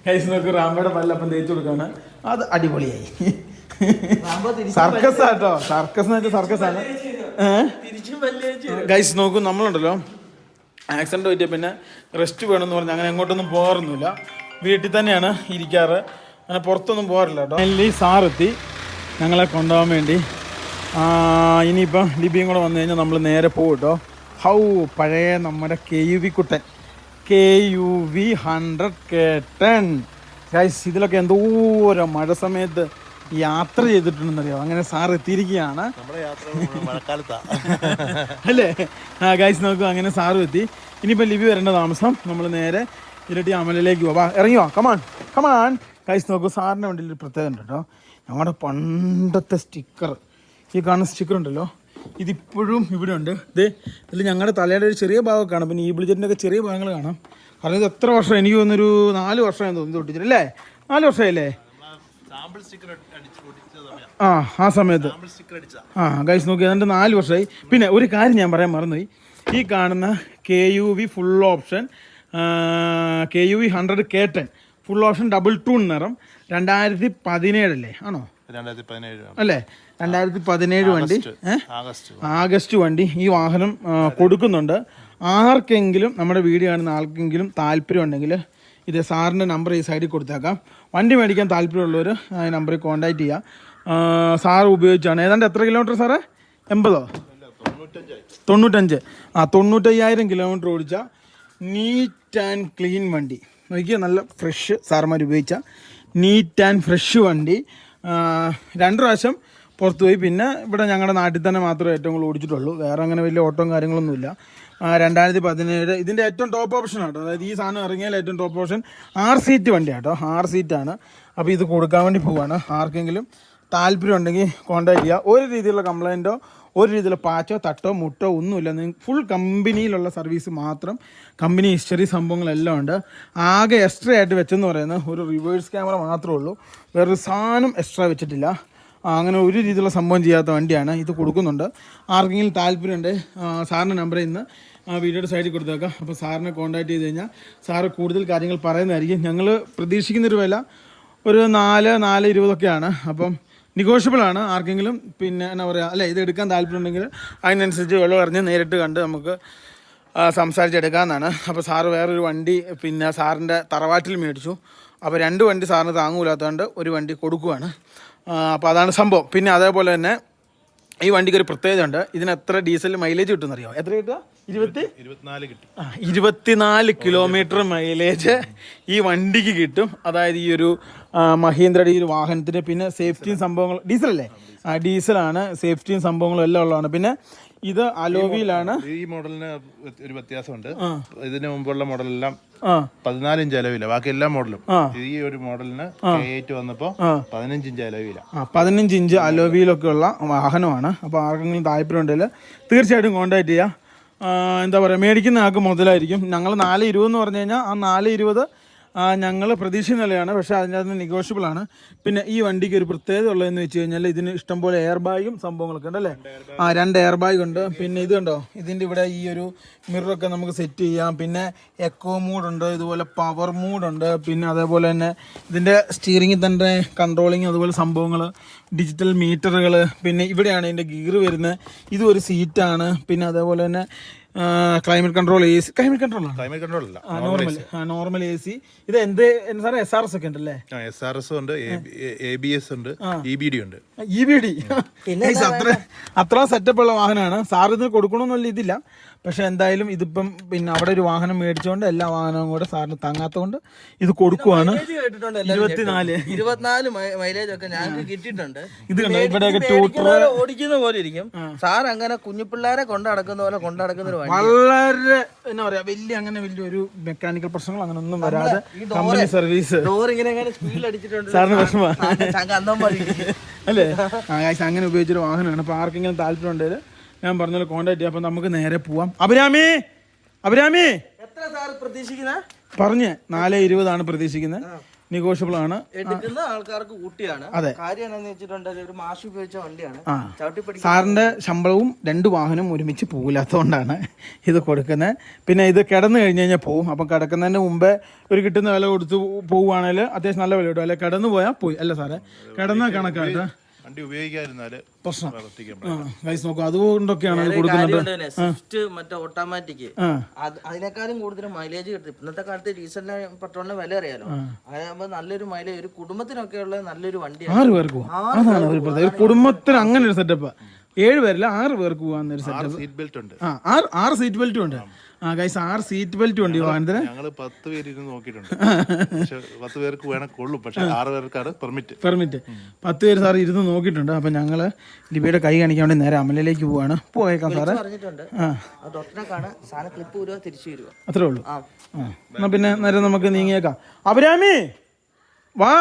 ഗൈസ് നോക്ക് റാംബോയുടെ പല്ല് അപ്പം തേച്ചു കൊടുക്കാണ്. അത് അടിപൊളിയായി. സർക്കസ് ആട്ടോ. സർക്കസാണ്. ഗൈസ് നോക്കൂ നമ്മളുണ്ടല്ലോ ആക്സിഡന്റ് പറ്റിയ പിന്നെ റെസ്റ്റ് വേണമെന്ന് പറഞ്ഞാൽ അങ്ങനെ എങ്ങോട്ടൊന്നും പോകാറൊന്നുമില്ല. വീട്ടിൽ തന്നെയാണ് ഇരിക്കാറ്. അങ്ങനെ പുറത്തൊന്നും പോകാറില്ല കേട്ടോ. ഫൈനലി സാറെത്തി ഞങ്ങളെ കൊണ്ടുപോകാൻ വേണ്ടി. ഇനിയിപ്പം ലിബിയും കൂടെ വന്നു കഴിഞ്ഞാൽ നമ്മൾ നേരെ പോകും കേട്ടോ. പഴയ നമ്മുടെ KUV കുട്ടൻ KUV 100 K10 ഗൈസ്. ഇതിലൊക്കെ എന്തോരം മഴ സമയത്ത് യാത്ര ചെയ്തിട്ടുണ്ടെന്നറിയോ. അങ്ങനെ സാർ എത്തിയിരിക്കുകയാണ് അല്ലേ ഗൈസ് നോക്കൂ. അങ്ങനെ സാറും എത്തി. ഇനിയിപ്പോൾ ലിബി വരേണ്ട താമസം. നമ്മൾ നേരെ ഇരട്ടി അമലിലേക്ക് പോവാം. ഇറങ്ങിയോ? കമാൻ ഗൈസ് നോക്കൂ. സാറിൻ്റെ വണ്ടിയിൽ ഒരു പ്രത്യേകത ഉണ്ട് കേട്ടോ. ഞങ്ങളുടെ പണ്ടത്തെ സ്റ്റിക്കർ, ഈ കാണുന്ന സ്റ്റിക്കർ ഉണ്ടല്ലോ, ഇതിപ്പോഴും ഇവിടെ ഉണ്ട്. ഇതിൽ ഞങ്ങളുടെ തലയുടെ ഒരു ചെറിയ ഭാഗമൊക്കെ കാണാം. പിന്നെ ഈ ബിളിജറ്റിൻ്റെ ഒക്കെ ചെറിയ ഭാഗങ്ങൾ കാണാം. കാരണം ഇത് എത്ര വർഷം, എനിക്ക് തോന്നുന്നൊരു 4 വർഷമായി തോന്നി തൊട്ടിച്ചിട്ടല്ലേ. 4 വർഷമായില്ലേ ആ സമയത്ത്. ഗൈസ് നോക്കി ഏതാണ്ട് 4 വർഷമായി. പിന്നെ ഒരു കാര്യം ഞാൻ പറയാൻ മറന്നുപോയി. ഈ കാണുന്ന KUV full option KUV 100 K10 full option double tone നിറം 2017 അല്ലേ? ആണോ? 2017 അല്ലേ? 2017 വണ്ടി, ആഗസ്റ്റ് വണ്ടി. ഈ വാഹനം കൊടുക്കുന്നുണ്ട്. ആർക്കെങ്കിലും നമ്മുടെ വീഡിയോ കാണുന്ന ആർക്കെങ്കിലും താല്പര്യം ഉണ്ടെങ്കിൽ ഇത് സാറിൻ്റെ നമ്പർ ഈ സൈഡിൽ കൊടുത്തേക്കാം. വണ്ടി മേടിക്കാൻ താല്പര്യമുള്ളവർ ഈ നമ്പറിൽ കോൺടാക്ട് ചെയ്യുക. സാറ് ഉപയോഗിച്ചാണ്. ഏതാണ്ട് എത്ര കിലോമീറ്റർ സാറേ? 80? 95. 95,000 കിലോമീറ്റർ ഓടിച്ച നീറ്റ് ആൻഡ് ക്ലീൻ വണ്ടി. നോക്കിയാൽ നല്ല ഫ്രഷ് സാർമാർ ഉപയോഗിച്ച നീറ്റ് ആൻഡ് ഫ്രഷ് വണ്ടി. 2 പ്രാവശ്യം പുറത്ത് പോയി. പിന്നെ ഇവിടെ ഞങ്ങളുടെ നാട്ടിൽ തന്നെ മാത്രമേ ഏറ്റവും കൂടുതൽ ഓടിച്ചിട്ടുള്ളൂ. വേറെ അങ്ങനെ വലിയ ഓട്ടവും കാര്യങ്ങളൊന്നുമില്ല. 2017 ഇതിൻ്റെ ഏറ്റവും ടോപ്പ് ഓപ്ഷൻ ആട്ടോ. അതായത് ഈ സാധനം ഇറങ്ങിയാൽ ഏറ്റവും ടോപ്പ് ഓപ്ഷൻ 6 സീറ്റ് വണ്ടിയാട്ടോ. 6 സീറ്റാണ്. അപ്പോൾ ഇത് കൊടുക്കാൻ വേണ്ടി പോവാണ്. ആർക്കെങ്കിലും താല്പര്യം ഉണ്ടെങ്കിൽ കോൺടാക്ട് ചെയ്യുക. ഒരു രീതിയിലുള്ള കംപ്ലയിൻറ്റോ ഒരു രീതിയിലുള്ള പാച്ചോ തട്ടോ മുട്ടോ ഒന്നുമില്ല. നിങ്ങൾക്ക് ഫുൾ കമ്പനിയിലുള്ള സർവീസ് മാത്രം. കമ്പനി ഹിസ്റ്ററി സംഭവങ്ങളെല്ലാം ഉണ്ട്. ആകെ എക്സ്ട്രാ ആയിട്ട് വെച്ചെന്ന് പറയുന്നത് ഒരു റിവേഴ്സ് ക്യാമറ മാത്രമേ ഉള്ളൂ. വേറൊരു സാധനം എക്സ്ട്രാ വെച്ചിട്ടില്ല. അങ്ങനെ ഒരു രീതിയിലുള്ള സംഭവം ചെയ്യാത്ത വണ്ടിയാണ്. ഇത് കൊടുക്കുന്നുണ്ട്. ആർക്കെങ്കിലും താല്പര്യമുണ്ട് സാറിൻ്റെ നമ്പറിൽ നിന്ന് വീഡിയോയുടെ സൈഡിൽ കൊടുത്തേക്കാം. അപ്പോൾ സാറിനെ കോൺടാക്ട് ചെയ്ത് കഴിഞ്ഞാൽ സാറ് കൂടുതൽ കാര്യങ്ങൾ പറയുന്നതായിരിക്കും. ഞങ്ങൾ പ്രതീക്ഷിക്കുന്നൊരു വില ഒരു 4,20 അപ്പം നെഗോഷ്യബിളാണ്. ആർക്കെങ്കിലും പിന്നെ എന്നാ പറയുക അല്ലേ ഇത് എടുക്കാൻ താല്പര്യമുണ്ടെങ്കിൽ അതിനനുസരിച്ച് വെള്ളം അറിഞ്ഞ് നേരിട്ട് കണ്ട് നമുക്ക് സംസാരിച്ചെടുക്കാമെന്നാണ്. അപ്പോൾ സാറ് വേറൊരു വണ്ടി പിന്നെ സാറിൻ്റെ തറവാട്ടിൽ മേടിച്ചു. അപ്പോൾ 2 വണ്ടി സാറിന് താങ്ങൂലാത്തതുകൊണ്ട് ഒരു വണ്ടി കൊടുക്കുവാണ്. അപ്പോൾ അതാണ് സംഭവം. പിന്നെ അതേപോലെ തന്നെ ഈ വണ്ടിക്ക് ഒരു പ്രത്യേകത ഉണ്ട്. ഇതിന് എത്ര ഡീസൽ മൈലേജ് കിട്ടുമെന്ന് അറിയാമോ? എത്ര കിട്ടുക? 24 കിലോമീറ്റർ മൈലേജ് ഈ വണ്ടിക്ക് കിട്ടും. അതായത് ഈ ഒരു മഹീന്ദ്രയുടെ ഈ ഒരു വാഹനത്തിന്. പിന്നെ സേഫ്റ്റിയും സംഭവങ്ങൾ ഡീസലല്ലേ? ഡീസലാണ്. സേഫ്റ്റിയും സംഭവങ്ങളും എല്ലാം ഉള്ളതാണ്. പിന്നെ ഇത് അലോവിയിലാണ്. ഈ മോഡലിന് ഒരു വ്യത്യാസമുണ്ട്. ഇതിന് മുമ്പുള്ള മോഡലെല്ലാം 14 ഇഞ്ച് അലോവില്ല, ബാക്കി എല്ലാ മോഡലും. ഈ ഒരു മോഡലിന് K8 വന്നപ്പോ 15 ഇഞ്ച് അലോവില്ല. 15 ഇഞ്ച് അലോവിയിലൊക്കെ ഉള്ള വാഹനമാണ്. അപ്പോൾ ആർക്കെങ്കിലും താല്പര്യം ഉണ്ടെങ്കിൽ തീർച്ചയായിട്ടും കോൺടാക്ട് ചെയ്യുക. എന്താ പറയുക, മേടിക്കുന്ന ആൾക്ക് മുതലായിരിക്കും. ഞങ്ങൾ 4,20 എന്ന് പറഞ്ഞു കഴിഞ്ഞാൽ ആ 4,20 ഞങ്ങൾ പ്രതീക്ഷിക്കുന്ന നിലയാണ്. പക്ഷേ അതിനകത്ത് നെഗോഷ്യബിൾ ആണ്. പിന്നെ ഈ വണ്ടിക്ക് ഒരു പ്രത്യേകത ഉള്ളതെന്ന് വെച്ച് കഴിഞ്ഞാൽ ഇതിന് ഇഷ്ടംപോലെ എയർ ബാഗും സംഭവങ്ങളൊക്കെ ഉണ്ട് അല്ലേ? 2 എയർ ബാഗ് ഉണ്ട്. പിന്നെ ഇത് കണ്ടോ, ഇതിൻ്റെ ഇവിടെ ഈ ഒരു മിററൊക്കെ നമുക്ക് സെറ്റ് ചെയ്യാം. പിന്നെ എക്കോ മൂഡുണ്ട്, ഇതുപോലെ പവർ മൂഡുണ്ട്. പിന്നെ അതേപോലെ തന്നെ ഇതിൻ്റെ സ്റ്റിയറിങ്ങിൽ തന്നെ കൺട്രോളിങ് അതുപോലെ സംഭവങ്ങൾ, ഡിജിറ്റൽ മീറ്ററുകൾ. പിന്നെ ഇവിടെയാണ് ഇതിൻ്റെ ഗിയർ വരുന്നത്. ഇതും ഒരു സീറ്റാണ്. പിന്നെ അതേപോലെ തന്നെ climate control AC. Climate control അല്ല, നോർമൽ AC. ഇത് എന്ത് സാറേ? SRS ഒക്കെ ഉണ്ടല്ലേ? SRS ഉണ്ട്, ABS ഉണ്ട്, EBD ഉണ്ട്. EBD അത്ര സെറ്റപ്പ് ഉള്ള വാഹനമാണ്. സാർ ഇത് കൊടുക്കണമെന്നുള്ള ഇതില്ല. പക്ഷെ എന്തായാലും ഇതിപ്പം പിന്നെ അവിടെ ഒരു വാഹനം മേടിച്ചുകൊണ്ട് എല്ലാ വാഹനവും കൂടെ സാറിന് താങ്ങാത്തതുകൊണ്ട് ഇത് കൊടുക്കുവാണ്. 24 മൈലേജ് ഒക്കെ ഞങ്ങൾക്ക് കിട്ടിയിട്ടുണ്ട്. ഇത് ഇവിടെയൊക്കെ ഓടിക്കുന്ന പോലെ ഇരിക്കും. സാർ അങ്ങനെ കുഞ്ഞു പിള്ളേരെ കൊണ്ടടക്കുന്ന പോലെ കൊണ്ടടക്കുന്ന ഒരു വളരെ എന്നാ പറയാ വലിയൊരു മെക്കാനിക്കൽ പ്രശ്നങ്ങൾ അങ്ങനെ ഒന്നും വരാതെ കമ്പനി സർവീസ്. ഡോർ ഇങ്ങനെ സ്പീഡിൽ അടിച്ചിട്ടുണ്ട്. സാറിന് വിഷമമാണ് അല്ലേ? അങ്ങനെ ഉപയോഗിച്ചൊരു വാഹനമാണ്. അപ്പോൾ ആർക്കെങ്കിലും താല്പര്യം ഉണ്ടെങ്കിൽ ഞാൻ പറഞ്ഞ കോൺടാക്ട് ചെയ്യാം. അപ്പം നമുക്ക് നേരെ പോവാം. അഭിരാമി എത്ര സാർ പ്രതീക്ഷിക്കുന്നത്? പറഞ്ഞ് 4,20 പ്രതീക്ഷിക്കുന്നത്. നെഗോഷ്യബിൾ ആണ്. എടുക്കുന്ന ആൾക്കാർക്ക് ഊട്ടിയാണ്. അതെ, കാര്യം എന്താണെന്ന് വെച്ചിട്ടുണ്ടെങ്കിൽ ഒരു മാഷ് ഉപയോഗിച്ച വണ്ടിയാണ്. സാറിന്റെ ശമ്പളവും 2 വാഹനം ഒരുമിച്ച് പോകില്ലാത്തതുകൊണ്ടാണ് ഇത് കൊടുക്കുന്നത്. പിന്നെ ഇത് കിടന്നു കഴിഞ്ഞ് കഴിഞ്ഞാൽ പോവും. അപ്പം കിടക്കുന്നതിന് മുമ്പേ ഒരു കിട്ടുന്ന വില കൊടുത്ത് പോവുകയാണെങ്കിൽ അത്യാവശ്യം നല്ല വില കിട്ടും. അല്ലെ കിടന്നു പോയാൽ പോയി അല്ല സാറേ? കിടന്ന കണക്കായിട്ട് വണ്ടി ഉപയോഗിക്കാതിരുന്നാല് പ്രശ്നം. നോക്കും, അതുകൊണ്ടൊക്കെയാണ് സ്വിഫ്റ്റ് മറ്റേ ഓട്ടോമാറ്റിക് അതിനേക്കാളും കൂടുതൽ മൈലേജ് കിട്ടും. ഇന്നത്തെ കാലത്ത് ഡീസലിന് പെട്രോളിന് വില അറിയാലോ. അതാകുമ്പോൾ നല്ലൊരു മൈലേജ് ഒരു കുടുംബത്തിനൊക്കെ ഉള്ള നല്ലൊരു വണ്ടിയാണ്. 6 പേർക്ക് പോകാം. അതാണ് ഒരു കുടുംബത്തിന് അങ്ങനെ ഒരു സെറ്റപ്പ്. 7 പേരല്ല 6 പേർക്ക് പോകാന്നൊരു സെറ്റപ്പ്. 6 സീറ്റ് ബെൽറ്റും ഉണ്ട്. 6 സീറ്റ് ബെൽറ്റും ഉണ്ട് ഈ വാഹനത്തിന്. ഞങ്ങൾ 10 പേര് നോക്കിയിട്ടുണ്ട്. 10 പേർക്ക് വേണം കൊള്ളും, പക്ഷെ 6 പേർക്കാണ് പെർമിറ്റ്. 10 പേര് സാർ ഇരുന്ന് നോക്കിയിട്ടുണ്ട്. അപ്പം ഞങ്ങള് ലിബിയുടെ കൈ കാണിക്കാൻ വേണ്ടി നേരെ അമലയിലേക്ക് പോവാണ്. പോയേക്കാം സാറേ. അത്രേ ഉള്ളൂ. എന്നാ പിന്നെ നേരെ നമുക്ക് നീങ്ങിയേക്കാം. അഭിരാമി വാ,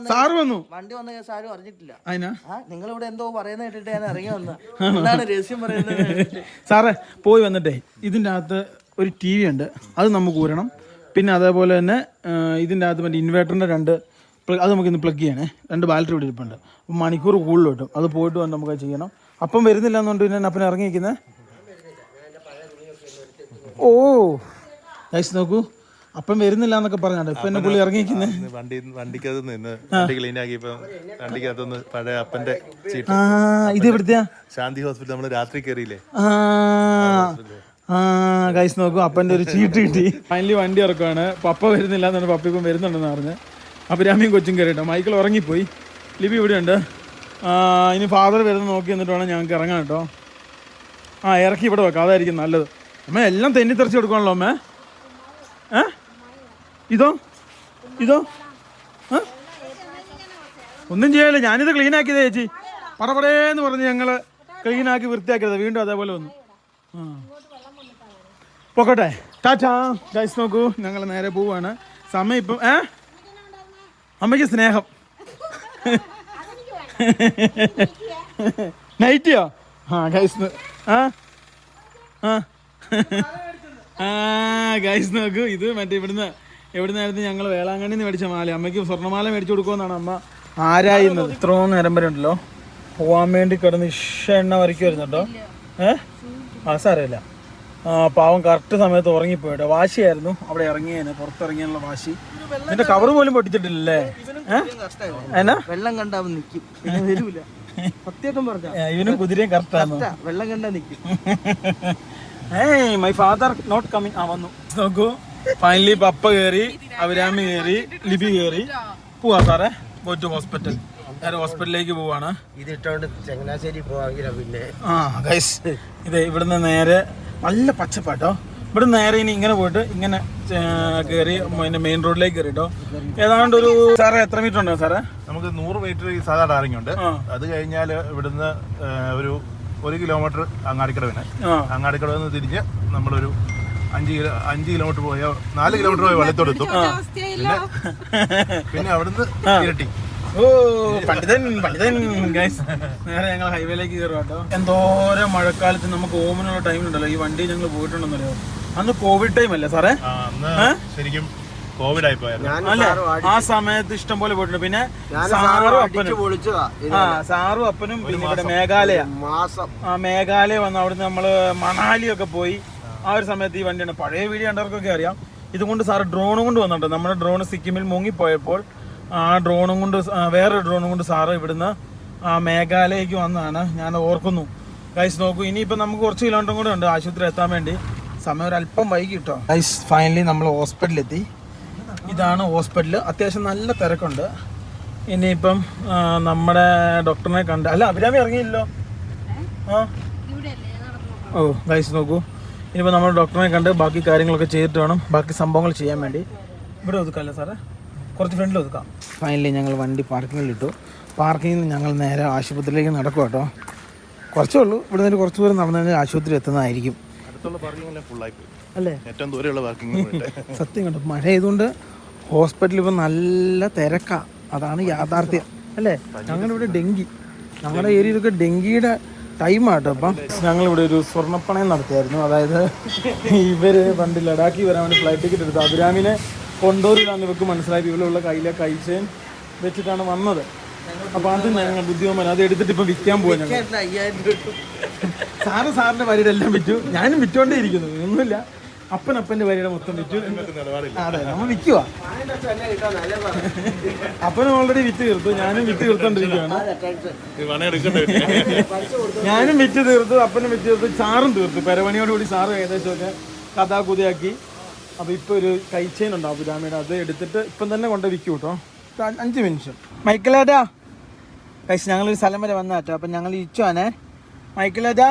സാറ് വന്നു. വണ്ടി വന്ന കേസ് ആരും അറിഞ്ഞിട്ടില്ല. അതിനാ നിങ്ങളിവിടെ എന്തോ പറയുന്ന കേട്ടിട്ട് ഞാൻ ഇറങ്ങി വന്ന. എന്താണ് രഹസ്യം പറയുന്നത്? സാറേ പോയി വന്നിട്ടേ ഇതിൻ്റെ അകത്ത് ഒരു TV ഉണ്ട്, അത് നമുക്ക് ഊരണം. പിന്നെ അതേപോലെ തന്നെ ഇതിൻ്റെ അകത്ത് മറ്റേ ഇൻവേർട്ടറിൻ്റെ 2 അത് നമുക്ക് ഇന്ന് പ്ലഗ് ചെയ്യണേ. 2 ബാറ്ററി ഇവിടെ ഇരിപ്പുണ്ട്. അപ്പം മണിക്കൂർ കൂടുതൽ കിട്ടും. അത് പോയിട്ട് വന്ന് നമുക്ക് ചെയ്യണം. അപ്പം വരുന്നില്ല എന്നുകൊണ്ട് പിന്നെ അപ്പനെ ഇറങ്ങിയിരിക്കുന്നത്. ഓ ഗൈസ് നോക്കൂ, അപ്പം വരുന്നില്ല എന്നൊക്കെ പറഞ്ഞാണ് ഇപ്പൊ എന്നെ പുള്ളി ഇറങ്ങിയിരിക്കുന്നത്. വണ്ടിക്കകത്ത് നിന്ന് വണ്ടി ക്ലീൻ ആക്കിയപ്പോ വണ്ടിക്കകത്തൊന്ന് പഴയ അപ്പന്റെ ഇത് എവിടുത്തെയാ? ശാന്തി ഹോസ്പിറ്റൽ നമ്മള് രാത്രി കയറിയില്ലേ? ഗൈസ് നോക്കൂ, അപ്പന്റെ ഒരു ചീട്ട് കിട്ടി. ഫൈനലി വണ്ടി ഇറക്കുവാണ്. പപ്പ വരുന്നില്ല എന്നാണ്. പപ്പ ഇപ്പം വരുന്നുണ്ടെന്ന് പറഞ്ഞ്. അഭിരാമിയും കൊച്ചും കയറിയിട്ടോ. മൈക്കിൾ ഉറങ്ങിപ്പോയി. ലിബി ഇവിടെ ഉണ്ട്. ഇനി ഫാദർ വരുന്ന നോക്കി എന്നിട്ട് വേണം ഞങ്ങൾക്ക് ഇറങ്ങാൻ കേട്ടോ. ഇറക്കി ഇവിടെ വെക്കാം, അതായിരിക്കും നല്ലത്. അമ്മ എല്ലാം തെന്നിത്തെറിച്ച് കൊടുക്കണല്ലോ അമ്മേ. ഇതോ ഒന്നും ചെയ്യല്ലേ, ഞാനിത് ക്ലീൻ ആക്കിയതേ ചേച്ചി. പടപടേന്ന് പറഞ്ഞ് ഞങ്ങള് ക്ലീൻ ആക്കി വൃത്തിയാക്കിയത്. വീണ്ടും അതേപോലെ വന്നു. പോക്കട്ടെ, ടാറ്റാ ഗൈസ്. നോക്കൂ, ഞങ്ങൾ നേരെ പോവാണ്. സമയം ഇപ്പം അമ്മയ്ക്ക് സ്നേഹം. നൈറ്റിയോ? ഗൈസ് ഗൈസ് നോക്കൂ, ഇത് മറ്റേ എവിടുന്നായിരുന്നു ഞങ്ങൾ വേളാങ്കണ്ണിന്ന് മേടിച്ച മാല. അമ്മയ്ക്ക് സ്വർണ്ണമാല മേടിച്ചു കൊടുക്കുമെന്നാണ് അമ്മ ആരായുന്നത്. ഇത്രയും നേരം വരെ ഉണ്ടല്ലോ പോവാൻ വേണ്ടി കിടന്ന് എണ്ണ വരയ്ക്കുമായിരുന്നു കേട്ടോ. സാരമില്ല. പാവം കറക്റ്റ് സമയത്ത് ഉറങ്ങിപ്പോയിട്ടോ. വാശിയായിരുന്നു അവിടെ ഇറങ്ങിയേനെ, പുറത്തിറങ്ങിയാനുള്ള വാശി. ഇതിന്റെ കവർ പോലും പൊട്ടിച്ചിട്ടില്ലല്ലേ? എന്നാ വെള്ളം കണ്ടാ നിക്കും, പിന്നെ വരൂല. സത്യം പറഞ്ഞ ഇവനും കുതിരയും കറക്റ്റാണ്. വെള്ളം കണ്ടാ നിക്കും. My father not coming. വന്നു നോക്കൂ. ഫൈനലി പപ്പ കയറി, അഭിരാമി കയറി, ലിബി കയറി. പോവാ സാറേ, ഗോ ടു ഹോസ്പിറ്റൽ. നേരെ ഹോസ്പിറ്റലിലേക്ക് പോവാണ്. ഇത് ഇട്ടോണ്ട് ചങ്ങനാശ്ശേരി പോവാങ്കില. പിന്നെ ഗൈസ് ഇത് ഇവിടുന്ന് നേരെ നല്ല പച്ചപ്പാട്ടോ. ഇവിടെ നേരെ ഇനി ഇങ്ങനെ പോയിട്ട് ഇങ്ങനെ കയറി മെയിൻ റോഡിലേക്ക് കയറിട്ടോ. ഏതാണ്ട് ഒരു സാറേ എത്ര മീറ്റർ ഉണ്ടോ സാറേ? നമുക്ക് 100 മീറ്റർ ഈ സാധാ ടാറിംഗ് ഉണ്ട്. അത് കഴിഞ്ഞാൽ ഇവിടുന്ന് ഒരു 1 കിലോമീറ്റർ അങ്ങാടിക്കടവിന്. അങ്ങാടിക്കടവിൽ നിന്ന് തിരിഞ്ഞ് നമ്മളൊരു 5 കിലോമീറ്റർ പോയോ 4 കിലോമീറ്റർ പോയി വലത്തോടെത്തും. പിന്നെ അവിടുന്ന് ഇരട്ടി. പണ്ഡിതൻ ഗൈസ്. നേരെ ഞങ്ങൾ ഹൈവേയിലേക്ക് കയറുക കേട്ടോ. എന്തോരം മഴക്കാലത്ത് നമുക്ക് ഓമനുള്ള ടൈമിലുണ്ടല്ലോ, ഈ വണ്ടി ഞങ്ങൾ പോയിട്ടുണ്ടെന്നല്ലോ. അന്ന് കോവിഡ് ടൈം അല്ലേ സാറേ? ശരിക്കും കോവിഡ് ആയി പോയായിരുന്നു. അല്ലേ? ആ സമയത്ത് ഇഷ്ടം പോലെ പോയിട്ടുണ്ട്. പിന്നെ സാറും അപ്പനും പിന്നെ ഇവിടെ മേഘാലയ വന്ന് അവിടുന്ന് നമ്മള് മണാലിയൊക്കെ പോയി. ആ ഒരു സമയത്ത് ഈ വണ്ടിയാണ്. പഴയ വീഡിയോ കണ്ടവർക്കൊക്കെ അറിയാം. ഇതുകൊണ്ട് സാറ് ഡ്രോണും കൊണ്ട് വന്നിട്ടുണ്ട്. നമ്മുടെ ഡ്രോൺ സിക്കിമിൽ മുങ്ങിപ്പോയപ്പോൾ ആ ഡ്രോണും കൊണ്ട്, വേറൊരു ഡ്രോണും കൊണ്ട് സാറ് ഇവിടുന്ന് മേഘാലയക്ക് വന്നതാണ്. ഞാൻ ഓർക്കുന്നു ഗൈസ്. നോക്കൂ, ഇനിയിപ്പോൾ നമുക്ക് കുറച്ച് കിലോമീറ്റർ കൂടെ ഉണ്ട് ആശുപത്രി എത്താൻ വേണ്ടി. സമയം ഒരല്പം വൈകി കിട്ടോ ഗൈസ്. ഫൈനലി നമ്മൾ ഹോസ്പിറ്റലിലെത്തി. ഇതാണ് ഹോസ്പിറ്റൽ. അത്യാവശ്യം നല്ല തിരക്കുണ്ട്. ഇനിയിപ്പം നമ്മുടെ ഡോക്ടറിനെ കണ്ട്. അല്ല, അഭിരാമി ഇറങ്ങിയില്ലോ. ഓ ഗൈസ് നോക്കൂ, ഇനിയിപ്പോൾ നമ്മൾ ഡോക്ടറിനെ കണ്ട് ബാക്കി കാര്യങ്ങളൊക്കെ ചെയ്തിട്ട് വേണം ബാക്കി സംഭവങ്ങൾ ചെയ്യാൻ വേണ്ടി. ഇവിടെ ഒതുക്കാമല്ലേ സാറേ? കുറച്ച് ഫ്രണ്ടിൽ ഒതുക്കാം. ഫൈനലി ഞങ്ങൾ വണ്ടി പാർക്കിങ്ങിലിട്ടു. പാർക്കിങ്ങിൽ നിന്ന് ഞങ്ങൾ നേരെ ആശുപത്രിയിലേക്ക് നടക്കും കേട്ടോ. കുറച്ചേ ഉള്ളൂ. ഇവിടെ നിന്ന് കുറച്ച് ദൂരം നടന്നു കഴിഞ്ഞാൽ ആശുപത്രി എത്തുന്നതായിരിക്കും. അല്ലേ? ഏറ്റവും ദൂരെയുള്ള പാർക്കിംഗ്. സത്യം കേട്ടോ, മഴ ആയതുകൊണ്ട് ഹോസ്പിറ്റലിൽ ഇപ്പം നല്ല തിരക്കാണ്. അതാണ് യാഥാർത്ഥ്യം അല്ലേ? ഞങ്ങളിവിടെ ഞങ്ങളുടെ ഏരിയയിലൊക്കെ ഡെങ്കിയുടെ ടൈമാട്ടോ. അപ്പം ഞങ്ങളിവിടെ ഒരു സ്വർണ്ണപ്പണയം നടത്തിയായിരുന്നു. അതായത് ഇവർ പണ്ട് ലഡാക്കി വരാൻ വേണ്ടി ഫ്ലൈറ്റ് ടിക്കറ്റ് എടുത്തു. അഭിരാമിനെ കൊണ്ടോരിലാന്ന് ഇവർക്ക് മനസ്സിലായി. ഇവരുള്ള കയ്യിലെ കൈച്ചേൻ വെച്ചിട്ടാണ് വന്നത്. അപ്പോൾ അത് ഞങ്ങൾ ബുദ്ധിമുട്ട് അത് എടുത്തിട്ട് ഇപ്പം വിൽക്കാൻ പോവാ ഞങ്ങൾ. സാറിൻ്റെ വരിയുടെ എല്ലാം വിറ്റു. ഞാനും വിറ്റോണ്ടേ ഇരിക്കുന്നു. ഒന്നുമില്ല, അപ്പൻ്റെ വരിയുടെ മൊത്തം വിറ്റു. അതെ, നമ്മൾ വിൽക്കുക. അപ്പനും ഓൾറെഡി വിറ്റ് തീർത്തു, ഞാനും വിറ്റ് തീർത്തോണ്ടിരിക്കുകയാണ്. ഞാനും വിറ്റ് തീർത്തു, അപ്പനും വിറ്റ് തീർത്തു, സാറും തീർത്തു. പെരവണിയോടുകൂടി സാറ് ഏകദേശമൊക്കെ കഥാകുതിയാക്കി. അപ്പോൾ ഇപ്പോൾ ഒരു കൈച്ചെയിൻ ഉണ്ട് അഭിരാമിയുടെ. അത് എടുത്തിട്ട് ഇപ്പം തന്നെ കൊണ്ട് വിൽക്കും കേട്ടോ. 5 നിമിഷം. മൈക്കിളേട്ടാ കഴിച്ച് ഞങ്ങളൊരു സ്ഥലം വരെ വന്ന കേട്ടോ. അപ്പം ഞങ്ങൾ ഇരിക്കുവാണേ. മൈക്കിളേട്ടാ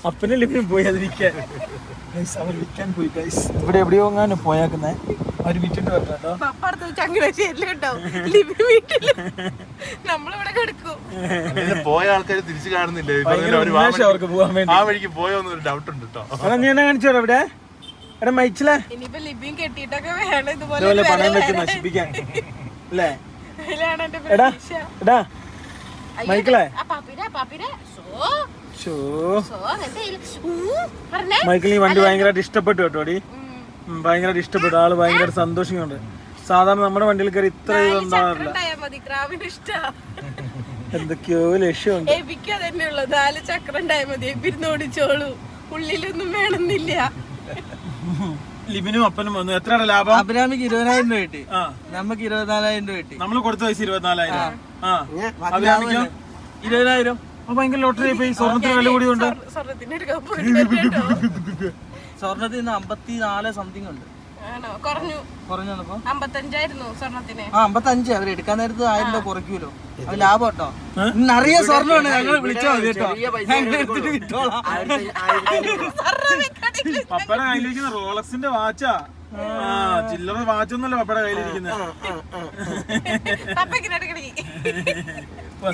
അപ്പനെ ലിപിനും പോയി അത് വിൽക്കാൻ. അവർ വിൽക്കാൻ പോയി ഗൈസ്. ഇവിടെ എവിടെയോ എങ്ങാനും പോയാക്കുന്നേ. അവർ വിറ്റിട്ട് വരട്ടോ. പോയ ആൾക്കാർ തിരിച്ചു കാണുന്നില്ല. അവർക്ക് പോകാൻ വേണ്ടി ആ വഴിക്ക് പോയോന്നൊരു ഡൗട്ട് ഉണ്ട് കേട്ടോ. അതാ നീ എന്നാ കാണിച്ചോ ഇവിടെ. എടാ മൈച്ചിലേ, ഇതുപോലെ പണയം വെച്ച് നശിപ്പിക്കാൻ അല്ലേ? എടാ എടാ മൈക്കിളെ, മൈക്കിൾ ഈ വണ്ടി ഭയങ്കരമായിട്ട് ഇഷ്ടപ്പെട്ടു കേട്ടോടി. ഭയങ്കരമായിട്ട് ഇഷ്ടപ്പെട്ടു. ആള് ഭയങ്കര സന്തോഷിക്കുന്നുണ്ട്. സാധാരണ നമ്മുടെ വണ്ടിയിൽ കയറി ഇത്ര ഇതൊന്നാറില്ല. എന്തൊക്കെയോ ലക്ഷ്യമുണ്ട്. ലിബിനും അപ്പനും വന്നു. എത്രയാണ് ലാഭം? അഭിരാമിക്ക് 20,000 രൂപ കിട്ടി, നമുക്ക് 24,000 രൂപ കിട്ടി. നമ്മൾ കൊടുത്ത പൈസ 24,000. അഭിരാമിക്കോ 20,000. ഭയങ്കര ലോട്ടറി പോയി. സ്വർണത്തിന് വില കൂടിയുണ്ട്. സ്വർണത്തിന് 54 സംതിങ് ഉണ്ട്. ആണോ കുറഞ്ഞു കുറഞ്ഞപ്പോ 55 സ്വർണത്തിന്. 55 അവർ എടുക്കാൻ നേരത്ത് 1000 രൂപ കുറയ്ക്കൂലോ. അത് ലാഭം കേട്ടോ. നിറയെ സ്വർണ്ണമാണ്. ഞങ്ങൾ വിളിച്ചാൽ മതി കേട്ടോ. എടുത്തിട്ട് വിട്ടോളാം. പപ്പയുടെ കയ്യിലിരിക്കുന്ന റോളക്സിന്റെ വാച്ചാ. ചില്ലറ വാച്ചൊന്നുമല്ല പപ്പയുടെ കയ്യിലിരിക്കുന്നത്.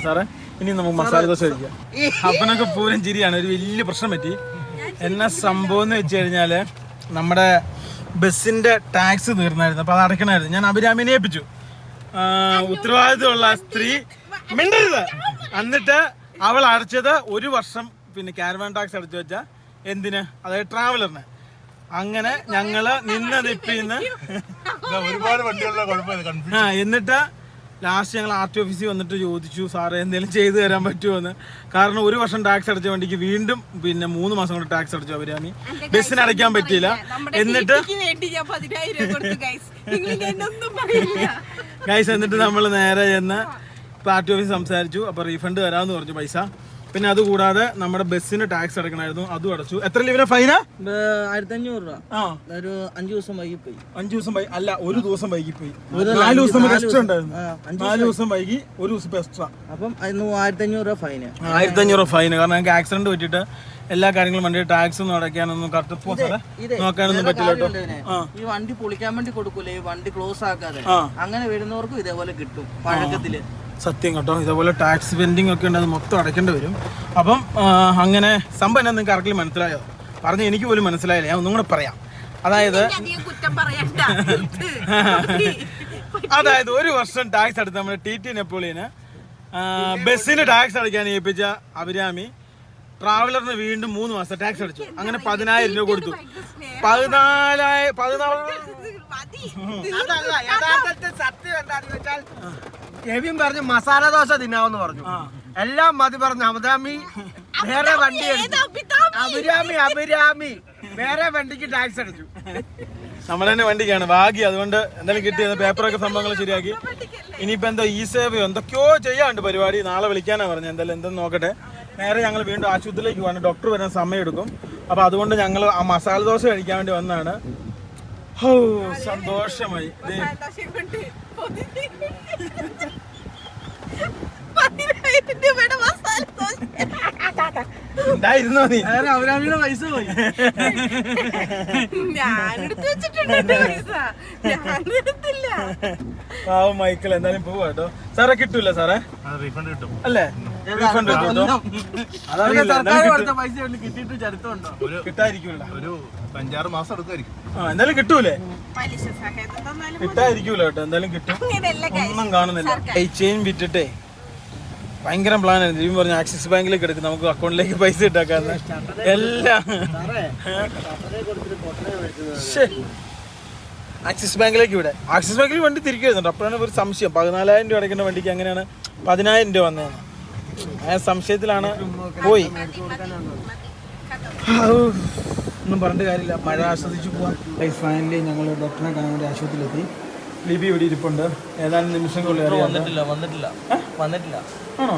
സാറേ ഇനി നമുക്ക് മസാല ദോശ കഴിക്കാം. അപ്പനൊക്കെ പൂരം ചിരിയാണ്. ഒരു വലിയ പ്രശ്നം പറ്റി. എന്നാ സംഭവം എന്ന് വെച്ച് കഴിഞ്ഞാല് നമ്മുടെ ബസ്സിന്റെ ടാക്സ് തീർന്നായിരുന്നു. അപ്പൊ അത് അടയ്ക്കണമായിരുന്നു. ഞാൻ അഭിരാമിനെ ഏൽപ്പിച്ചു. ഉത്തരവാദിത്തമുള്ള സ്ത്രീ മിണ്ടരുത്. എന്നിട്ട് അവൾ അടച്ചത് 1 വർഷം പിന്നെ കാരവാൻ ടാക്സ് അടച്ചു വെച്ച എന്തിന്, അതായത് ട്രാവലറിന്. അങ്ങനെ ഞങ്ങള് നിപ്പിന്ന് ഒരുപാട് വണ്ടികളുടെ കുഴപ്പമില്ല. എന്നിട്ട് ലാസ്റ്റ് ഞങ്ങൾ RT ഓഫീസിൽ വന്നിട്ട് ചോദിച്ചു, സാറേ എന്തെങ്കിലും ചെയ്തു തരാൻ പറ്റുമോന്ന്. കാരണം 1 വർഷം ടാക്സ് അടച്ച വണ്ടിക്ക് വീണ്ടും പിന്നെ 3 മാസം കൊണ്ട് ടാക്സ് അടച്ചു അഭിരാമി. ബസ്സിന് അടയ്ക്കാൻ പറ്റിയില്ല. എന്നിട്ട് എന്നിട്ട് നമ്മൾ നേരെ ചെന്ന് RT ഓഫീസ് സംസാരിച്ചു. അപ്പൊ റീഫണ്ട് തരാമെന്ന് പറഞ്ഞു പൈസ. പിന്നെ അതുകൂടാതെ നമ്മുടെ ബസ്സിന് ടാക്സ് അടക്കണമായിരുന്നു, അതും അടച്ചു. എത്ര ലീവിന് ഫൈനാ? 1500 രൂപ. ഒരു 5 ദിവസം വൈകി പോയി. 5 ദിവസം അല്ല, 1 ദിവസം വൈകി പോയി. 4 ദിവസം എക്സ്ട്രാ ഉണ്ടായിരുന്നു. 4 ദിവസം വൈകി 1 ദിവസം എക്സ്ട്രാ. അപ്പം 1500 രൂപ ഫൈന്. 1500 രൂപ ഫൈന്. കാരണം ഞങ്ങൾക്ക് ആക്സിഡന്റ് പറ്റിയിട്ട് എല്ലാ കാര്യങ്ങളും വണ്ടി ടാക്സ് ഒന്നും അടയ്ക്കാനൊന്നും കറക്റ്റ് നോക്കാനൊന്നും പറ്റില്ല കേട്ടോ. ഈ വണ്ടി പൊളിക്കാൻ വേണ്ടി കൊടുക്കൂലേ, ഈ വണ്ടി ക്ലോസ് ആക്കാതെ, അങ്ങനെ വരുന്നവർക്കും ഇതേപോലെ കിട്ടും പഴക്കത്തില്. സത്യം കേട്ടോ. ഇതേപോലെ ടാക്സ് പെൻഡിങ് ഒക്കെ ഉണ്ട്, അത് മൊത്തം അടയ്ക്കേണ്ടി വരും. അപ്പം അങ്ങനെ സംഭവം എന്നാ നിങ്ങൾക്ക് കറക്റ്റ്ലി മനസ്സിലായോ? പറഞ്ഞ് എനിക്ക് പോലും മനസ്സിലായില്ല. ഞാൻ ഒന്നും കൂടെ പറയാം. അതായത് 1 വർഷം ടാക്സ് അടച്ച നമ്മുടെ TT നെപ്പോളിയന് ബസ്സിന് ടാക്സ് അടയ്ക്കാൻ ഏൽപ്പിച്ച അഭിരാമി ട്രാവലറിന് വീണ്ടും 3 മാസം ടാക്സ് അടച്ചു. അങ്ങനെ 10000 രൂപ കൊടുത്തു. 14 സത്യം എന്താണെന്ന് വെച്ചാൽ കെവിൻ പറഞ്ഞു മസാല ദോശ തിന്നാവെന്ന് പറഞ്ഞു. എല്ലാം മതി പറഞ്ഞു. അഭിരാമി വേറെ വണ്ടി അഭിരാമി വേറെ വണ്ടിക്ക് ടാക്സ് അടിച്ചു. നമ്മൾ തന്നെ വണ്ടിക്കാണ് ഭാഗ്യം. അതുകൊണ്ട് എന്തായാലും കിട്ടിയത് പേപ്പറൊക്കെ സംഭവങ്ങൾ ശരിയാക്കി. ഇനിയിപ്പോ എന്തോ ഈ സേവയോ എന്തൊക്കെയോ ചെയ്യാണ്ട് പരിപാടി. നാളെ വിളിക്കാനാ പറഞ്ഞത്. എന്തായാലും എന്തെന്ന് നോക്കട്ടെ. നേരെ ഞങ്ങൾ വീണ്ടും ആശുപത്രിയിലേക്ക് പോകാൻ. ഡോക്ടർ വരാൻ സമയം എടുക്കും. അപ്പൊ അതുകൊണ്ട് ഞങ്ങൾ ആ മസാല ദോശ കഴിക്കാൻ വേണ്ടി വന്നതാണ്. സന്തോഷമായി. ഉണ്ടായിരുന്നോ നീ? അവരാമിയുടെ പൈസ പോയി. പാവം മൈക്കിൾ. എന്തായാലും പോവാ കേട്ടോ. സാറേ കിട്ടൂല സാറേ? റീഫണ്ട് കിട്ടും അല്ലേ? റീഫണ്ട് കിട്ടും. പൈസ കിട്ടിയിട്ട് ചരിത്രമുണ്ടോ? കിട്ടാതിരിക്കൂല. ഒരു 5-6 മാസം എടുക്കുമായിരിക്കും. എന്തായാലും കിട്ടൂലേ? കിട്ടാതിരിക്കൂല കേട്ടോ. എന്തായാലും കിട്ടും. ഒന്നും കാണുന്നില്ല. ഈ ചെയിൻ വിറ്റിട്ടേ ഭയങ്കര പ്ലാനായിരുന്നു. ദീപം പറഞ്ഞു ആക്സിസ് ബാങ്കിലേക്ക് എടുക്കും, നമുക്ക് അക്കൗണ്ടിലേക്ക് പൈസ ഇട്ടാക്കാന്ന്. എല്ലാം ആക്സിസ് ബാങ്കിലേക്ക് ഇവിടെ. ആക്സിസ് ബാങ്കിൽ വണ്ടി തിരികെ വരുന്നുണ്ട്. അപ്പോഴാണ് ഒരു സംശയം. 14000 രൂപ അടയ്ക്കേണ്ട വണ്ടിക്ക് എങ്ങനെയാണ് 10000 രൂപ വന്നതെന്ന്. ആ സംശയത്തിലാണ് പോയി. ഒന്നും പറഞ്ഞിട്ട് കാര്യമില്ല. മഴ ആസ്വദിച്ചു പോവാം. ഫൈനലി ഞങ്ങൾ ഡോക്ടറിനെ കാണാൻ വേണ്ടി ആശുപത്രിയിലെത്തി. ലിബി ഇവിടെ ഇരിപ്പുണ്ട്. ഏതാനും നിമിഷങ്ങളിൽ വന്നിട്ടില്ല. ആണോ?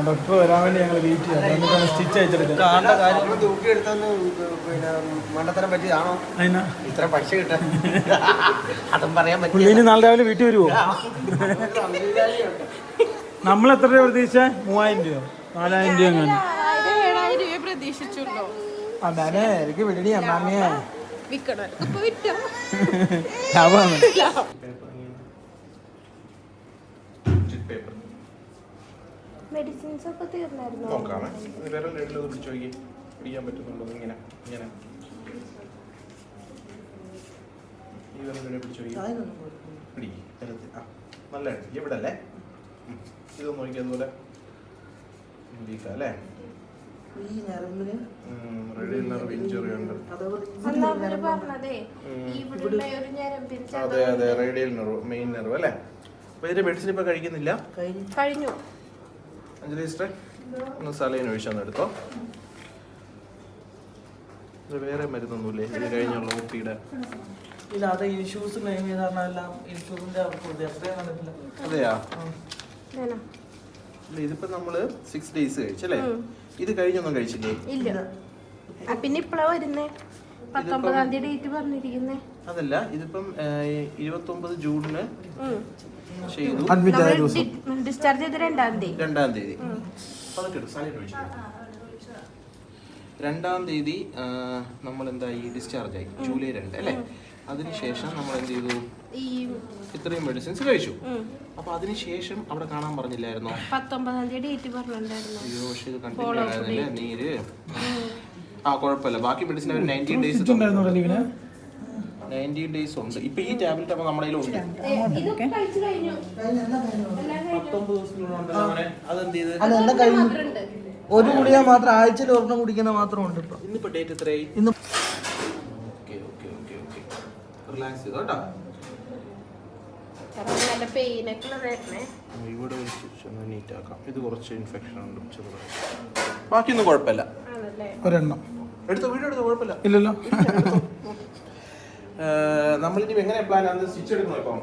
ഡോക്ടർ വരാൻ വേണ്ടി ഞങ്ങൾ വെയിറ്റ് ചെയ്യാം. എന്നിട്ടാണ് സ്റ്റിച്ച് അയച്ചെടുക്കുക. മണ്ടത്തരം പറ്റിയതാണോ ഇത്ര പൈസ കിട്ടാൻ? അതും പറയാൻ പറ്റില്ല. ഇനി നാളെ രാവിലെ വീട്ടിൽ വരുമോ? നമ്മൾ എത്ര രൂപ പ്രതീക്ഷ? 3000 രൂപ 4000 രൂപ അങ്ങനെ പ്രതീക്ഷിച്ചുണ്ടോ? അതെ എനിക്ക് വിടണി അമ്മാമിയെ മെഡിസിൻസ് ഒക്കെ തീർന്നായിരുന്നു. നോക്കാമേ. വേറെ ലൈറ്റിലൊന്ന് പിടിച്ചു നോക്കി പിടിക്കാൻ പറ്റുന്നുണ്ടോ? ഇങ്ങനെ ഇങ്ങനെ ഈ വിരലിനെ പിടിച്ചു നോക്കി പിടി. ആ നല്ല ഇവിടെ അല്ലേ? ഇതൊന്ന് നോക്കി. അതുപോലെ അല്ലേ? അതെ അതെ, റേഡിയൽ നെർവ്, മെയിൻ നെർവ് അല്ലേ? അപ്പൊ ഇതിന്റെ മെഡിസിൻ ഇപ്പൊ കഴിക്കുന്നില്ല? കഴിഞ്ഞു. അഞ്ജലി സിസ്റ്റർ ഒന്ന് സലൈൻ ഒഴിച്ചൊന്ന് എടുത്തോ. വേറെ മരുന്നൊന്നുമില്ലേ ഇത് കഴിഞ്ഞുള്ള ഊട്ടിയുടെ? ഇല്ല, അത് ഇൻഷൂസ് ക്ലെയിം ചെയ്താൽ ഇൻഷൂറിന്റെ അതെയാ? ഇതിപ്പോ നമ്മള് 6 days കഴിച്ചല്ലേ? ഇത് കഴിഞ്ഞൊന്നും കഴിച്ചില്ലേ? ഇല്ല. പിന്നെ ഇപ്പഴാ വരുന്നേ? 19-ാം തീയതി ഡേറ്റ് പറഞ്ഞിരിക്കുന്നേ. അതല്ല, ഇതിപ്പം 29 ജൂണിന് ചെയ്തു. അഡ്മിറ്റ് ആയ ദിവസം ഡിസ്ചാർജ് ചെയ്ത് 2-ാം തീയതി. 2-ാം തീയതി 2-ാം തീയതി നമ്മൾ എന്തായി, ഡിസ്ചാർജ് ആയി. ജൂലൈ 2 അല്ലേ? അതിനുശേഷം നമ്മൾ എന്ത് ചെയ്തു, ഇത്രയും മെഡിസിൻസ് കഴിച്ചു. അപ്പൊ അതിനുശേഷം അവിടെ കാണാൻ പറഞ്ഞില്ലായിരുന്നോ? 19-ാം തീയതി ഡേറ്റ് പറഞ്ഞിട്ടുണ്ടായിരുന്നു. അയ്യോ, പക്ഷെ ഇത് കണ്ടിന്യൂ ആയിരുന്നില്ലേ നീര്? കുഴപ്പമില്ല. ബാക്കി മെഡിസിൻ അവർ 19 ഡേയ്സ് 19 ഡേയ്സ് ഉണ്ട്. ഇപ്പൊ ഈ ടാബ്ലറ്റ് അപ്പൊ നമ്മുടെ കയ്യിലുണ്ട്. 19 ദിവസത്തിനുള്ളിൽ അതെന്ത് ചെയ്ത് അല്ല എല്ലാം കഴിഞ്ഞു. ഒരു ഗുളിക മാത്രം ആഴ്ചയിൽ ഒരെണ്ണം കുടിക്കുന്ന മാത്രമുണ്ട് ഇപ്പൊ. ഇന്നിപ്പോ ഡേറ്റ് എത്രയായി? ഇന്ന് റിലാക്സ് ചെയ്തോ കേട്ടോ. നല്ല പെയിനൊക്കെ ഉള്ളതായിരുന്നേ. ഇവിടെ നീറ്റാക്കാം. ഇത് കുറച്ച് ഇൻഫെക്ഷൻ ഉണ്ട് ചെറുതായി. ബാക്കിയൊന്നും കുഴപ്പമില്ല. ഒരെണ്ണം എടുത്തോ, വീഡിയോ എടുത്തോ, കുഴപ്പമില്ല. ഇല്ലല്ലോ. നമ്മളിനി എങ്ങനെ പ്ലാൻ ആണ്? സ്റ്റിച്ച് എടുക്കണോ ഇപ്പം?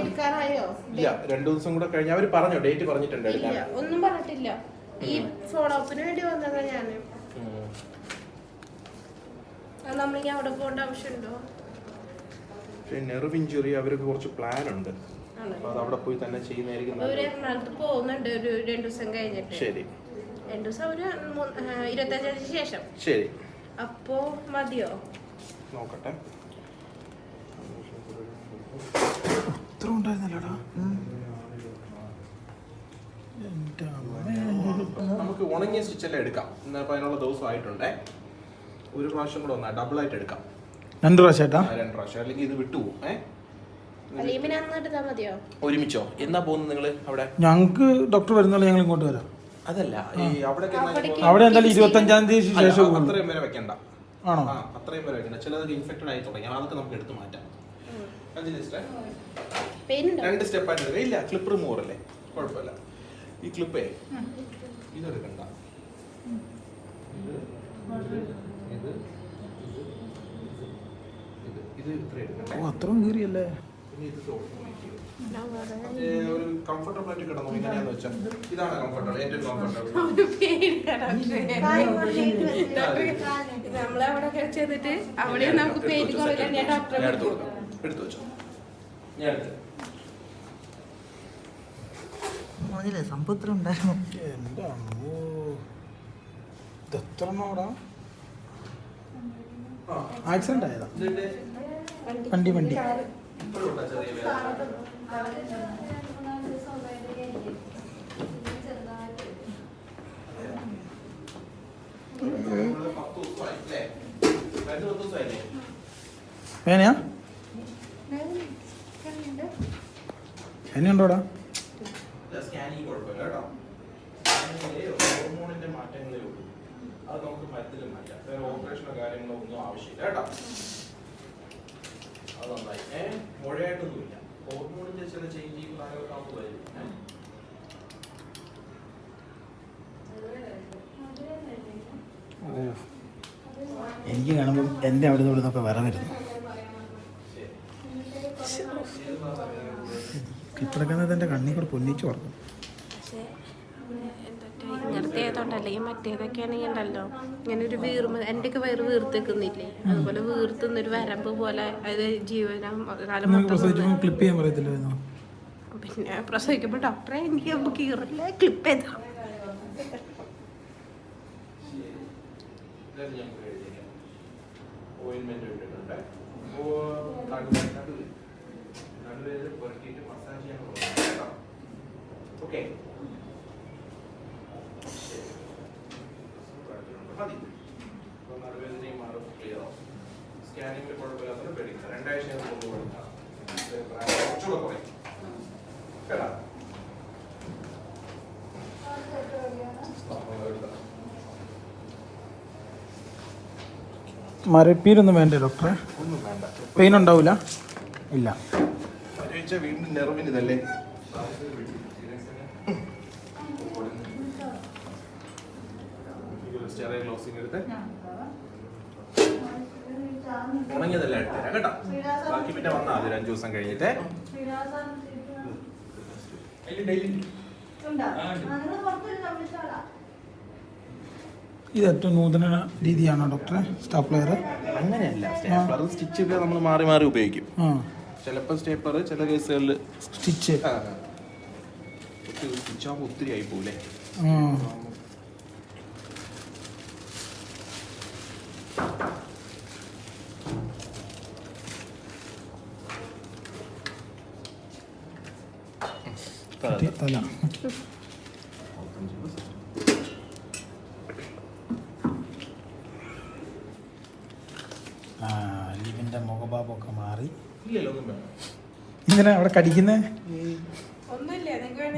എടുക്കാറായോ? ഇല്ല, 2 ദിവസം കൂടെ കഴിഞ്ഞ അവര് പറഞ്ഞോ, ഡേറ്റ് പറഞ്ഞിട്ടുണ്ട്. ഒന്നും പറഞ്ഞിട്ടില്ല. ഈ ഫോളോ അപ്പിന് വേണ്ടി വന്നതാ ഞാന്. നമ്മളിനി അവിടെ പോകേണ്ട ആവശ്യമുണ്ടോ? പക്ഷേ നെർവ് ഇഞ്ചുറി അവർക്ക് കുറച്ച് പ്ലാൻ ഉണ്ട്. അപ്പൊ അത് അവിടെ പോയി തന്നെ ചെയ്യുന്നതായിരിക്കും. എറണാകുളത്ത് പോകുന്നുണ്ട് ഒരു 2 ദിവസം കഴിഞ്ഞിട്ട്. ശരി, 2 ദിവസം ഒരു 25 ശേഷം. ശരി. അപ്പോ മതിയോ? നോക്കട്ടെ. ഇത്ര ഉണ്ടായിരുന്നല്ലോടാ. നമുക്ക് ഉണങ്ങിയ സ്റ്റിച്ചെല്ലാം എടുക്കാം. ഇന്നിപ്പോ അതിനുള്ള ദിവസം ആയിട്ടുണ്ടേ. ഒരു പ്രാവശ്യം കൂടെ ഒന്നാ ഡബിൾ ആയിട്ട് എടുക്കാം. 2 പ്രാവശ്യമായിട്ടാ? 2 പ്രാവശ്യം, അല്ലെങ്കിൽ ഇത് വിട്ടുപോകും. അല്ലെങ്കിൽ പിന്നെ അന്ന് എടുത്താൽ മതിയോ? ഒരുമിച്ചോ? എന്നാ പോകുന്നത് നിങ്ങൾ അവിടെ? ഞങ്ങൾക്ക് ഡോക്ടർ വരുന്നല്ലോ, ഞങ്ങൾ ഇങ്ങോട്ട് വരാം. അതല്ല, ഈ അവിടെ അവിടെ എന്തായാലും 25-ാം തീയതി ശേഷം അത്രയും വരെ വെക്കണ്ട. ആണോ? അത്രയും വരെ വെക്കണ്ട. ചിലതൊക്കെ ഇൻഫെക്റ്റഡ് ആയി തുടങ്ങി. അതൊക്കെ നമുക്ക് എടുത്ത് മാറ്റാം. 2 സ്റ്റെപ്പായിട്ട് എടുക്കുക. ഇല്ല, ക്ലിപ്പ് റിമൂവർ അല്ലേ, കുഴപ്പമില്ല. ഈ ക്ലിപ്പേ ഇതെടുക്കണ്ട. ഇത് ഇത്ര എടുക്കണ്ടേ? അത്രയും കീറിയല്ലേ? പിന്നെ ഇത് ഒരു കംഫർട്ടബിൾ ആയിട്ട് കിടന്നു. എങ്ങനെയാന്ന് വെച്ചാൽ ഇതാണ് കംഫർട്ടബിൾ, ഏറ്റവും കംഫർട്ടബിൾ. നമ്മളവിടെ ചെയ്തിട്ട് അവിടെ നമുക്ക് പെയിൻ കുറയില്ല. ഞാൻ ഡോക്ടറെ എടുത്തു വെച്ചോ. ഞാൻ പറഞ്ഞില്ലേ സമ്പത്ര ഉണ്ടായിരുന്നു. എൻ്റെ അമ്മോ, ഇതെത്ര എണ്ണോടാ? ആക്സിഡന്റ് ആയതാ? വണ്ടി ചെറിയ വേദന. വേനയാ? എന്നുണ്ടോടാ? സ്കാനിങ് കുഴപ്പമില്ല കേട്ടോ. ഹോർമോണിന്റെ മാറ്റങ്ങളേ ഉള്ളൂ. അത് നമുക്ക് മരുന്നിൽ മാറ്റാം. വേറെ ഓപ്പറേഷനോ കാര്യങ്ങളോ ഒന്നും ആവശ്യമില്ല കേട്ടോ. അത് നന്നായി. മുഴയായിട്ടൊന്നുമില്ല. ഹോർമോണിന്റെ ചില ചേഞ്ചിങ് കാര്യങ്ങളൊക്കെ നമുക്ക് വരും. എനിക്ക് കാണുമ്പോൾ എൻ്റെ അവിടെ നിന്നൊക്കെ വര വരുന്നു. ഇപ്പോഴൊക്കെ എൻ്റെ കണ്ണിൽ കൂടെ പൊന്നിച്ചു പറഞ്ഞു. ഇങ്ങനത്തെ ആയതുകൊണ്ടല്ലേ. ഈ മറ്റേതൊക്കെ ആണെങ്കിൽ ഉണ്ടല്ലോ ഇങ്ങനെ ഒരു വീർമ, എൻ്റെയൊക്കെ വയറ് വീർത്തേക്കുന്നില്ലേ, അതുപോലെ വീർത്തുന്നൊരു വരമ്പ് പോലെ. അത് ജീവനം കാലം മൊത്തം ക്ലിപ്പ് ചെയ്യാൻ പറയത്തില്ലായിരുന്നു? പിന്നെ പ്രസവിക്കുമ്പോൾ ഡോക്ടറെ എനിക്ക് കീറില്ല, ക്ലിപ്പ് ചെയ്താ. ഓയിൻമെന്റ് ഇട്ടിട്ടുണ്ട്. മസാജ് ചെയ്യാൻ ഓക്കെ. മതി. നടുവേദനയും മാറും, ക്ലിയർ ആവും. സ്കാനിങ്ങിൽ കുഴപ്പമില്ലാത്ത പേടിക്കാം. 2 ആഴ്ച കൊണ്ടുപോകാം. കുറച്ചുകൂടെ കുറയും കേട്ടാ. മരപ്പീരൊന്നും വേണ്ടേ ഡോക്ടറെ? ഒന്നും വേണ്ട. പെയിൻ ഉണ്ടാവില്ല? ഇല്ല. വീണ്ടും നെർവിന് ഇതല്ലേ. ഉണങ്ങിയതെല്ലാം എടുത്തരാം കേട്ടോ. ബാക്കി പിന്നെ വന്നാൽ മതി 5 ദിവസം കഴിഞ്ഞിട്ട്. ഇത് ഏറ്റവും നൂതന രീതിയാണോ ഡോക്ടറെ സ്റ്റേപ്ലർ? അങ്ങനെയല്ല, സ്റ്റേപ്ലർ സ്റ്റിച്ചൊക്കെ നമ്മൾ മാറി മാറി ഉപയോഗിക്കും. ആ ചിലപ്പോൾ സ്റ്റേപ്ലർ ചില കേസുകളിൽ സ്റ്റിച്ച് സ്റ്റിച്ചാകുമ്പോൾ ഒത്തിരി ആയി പോകൂലേ. തല ലിവിൻ്റെ മുഖഭാവമൊക്കെ മാറി. ഇല്ലല്ലോ, ഒന്നും വേണം. ഇങ്ങനെ അവിടെ കടിക്കുന്നേ ഒന്നുമില്ല,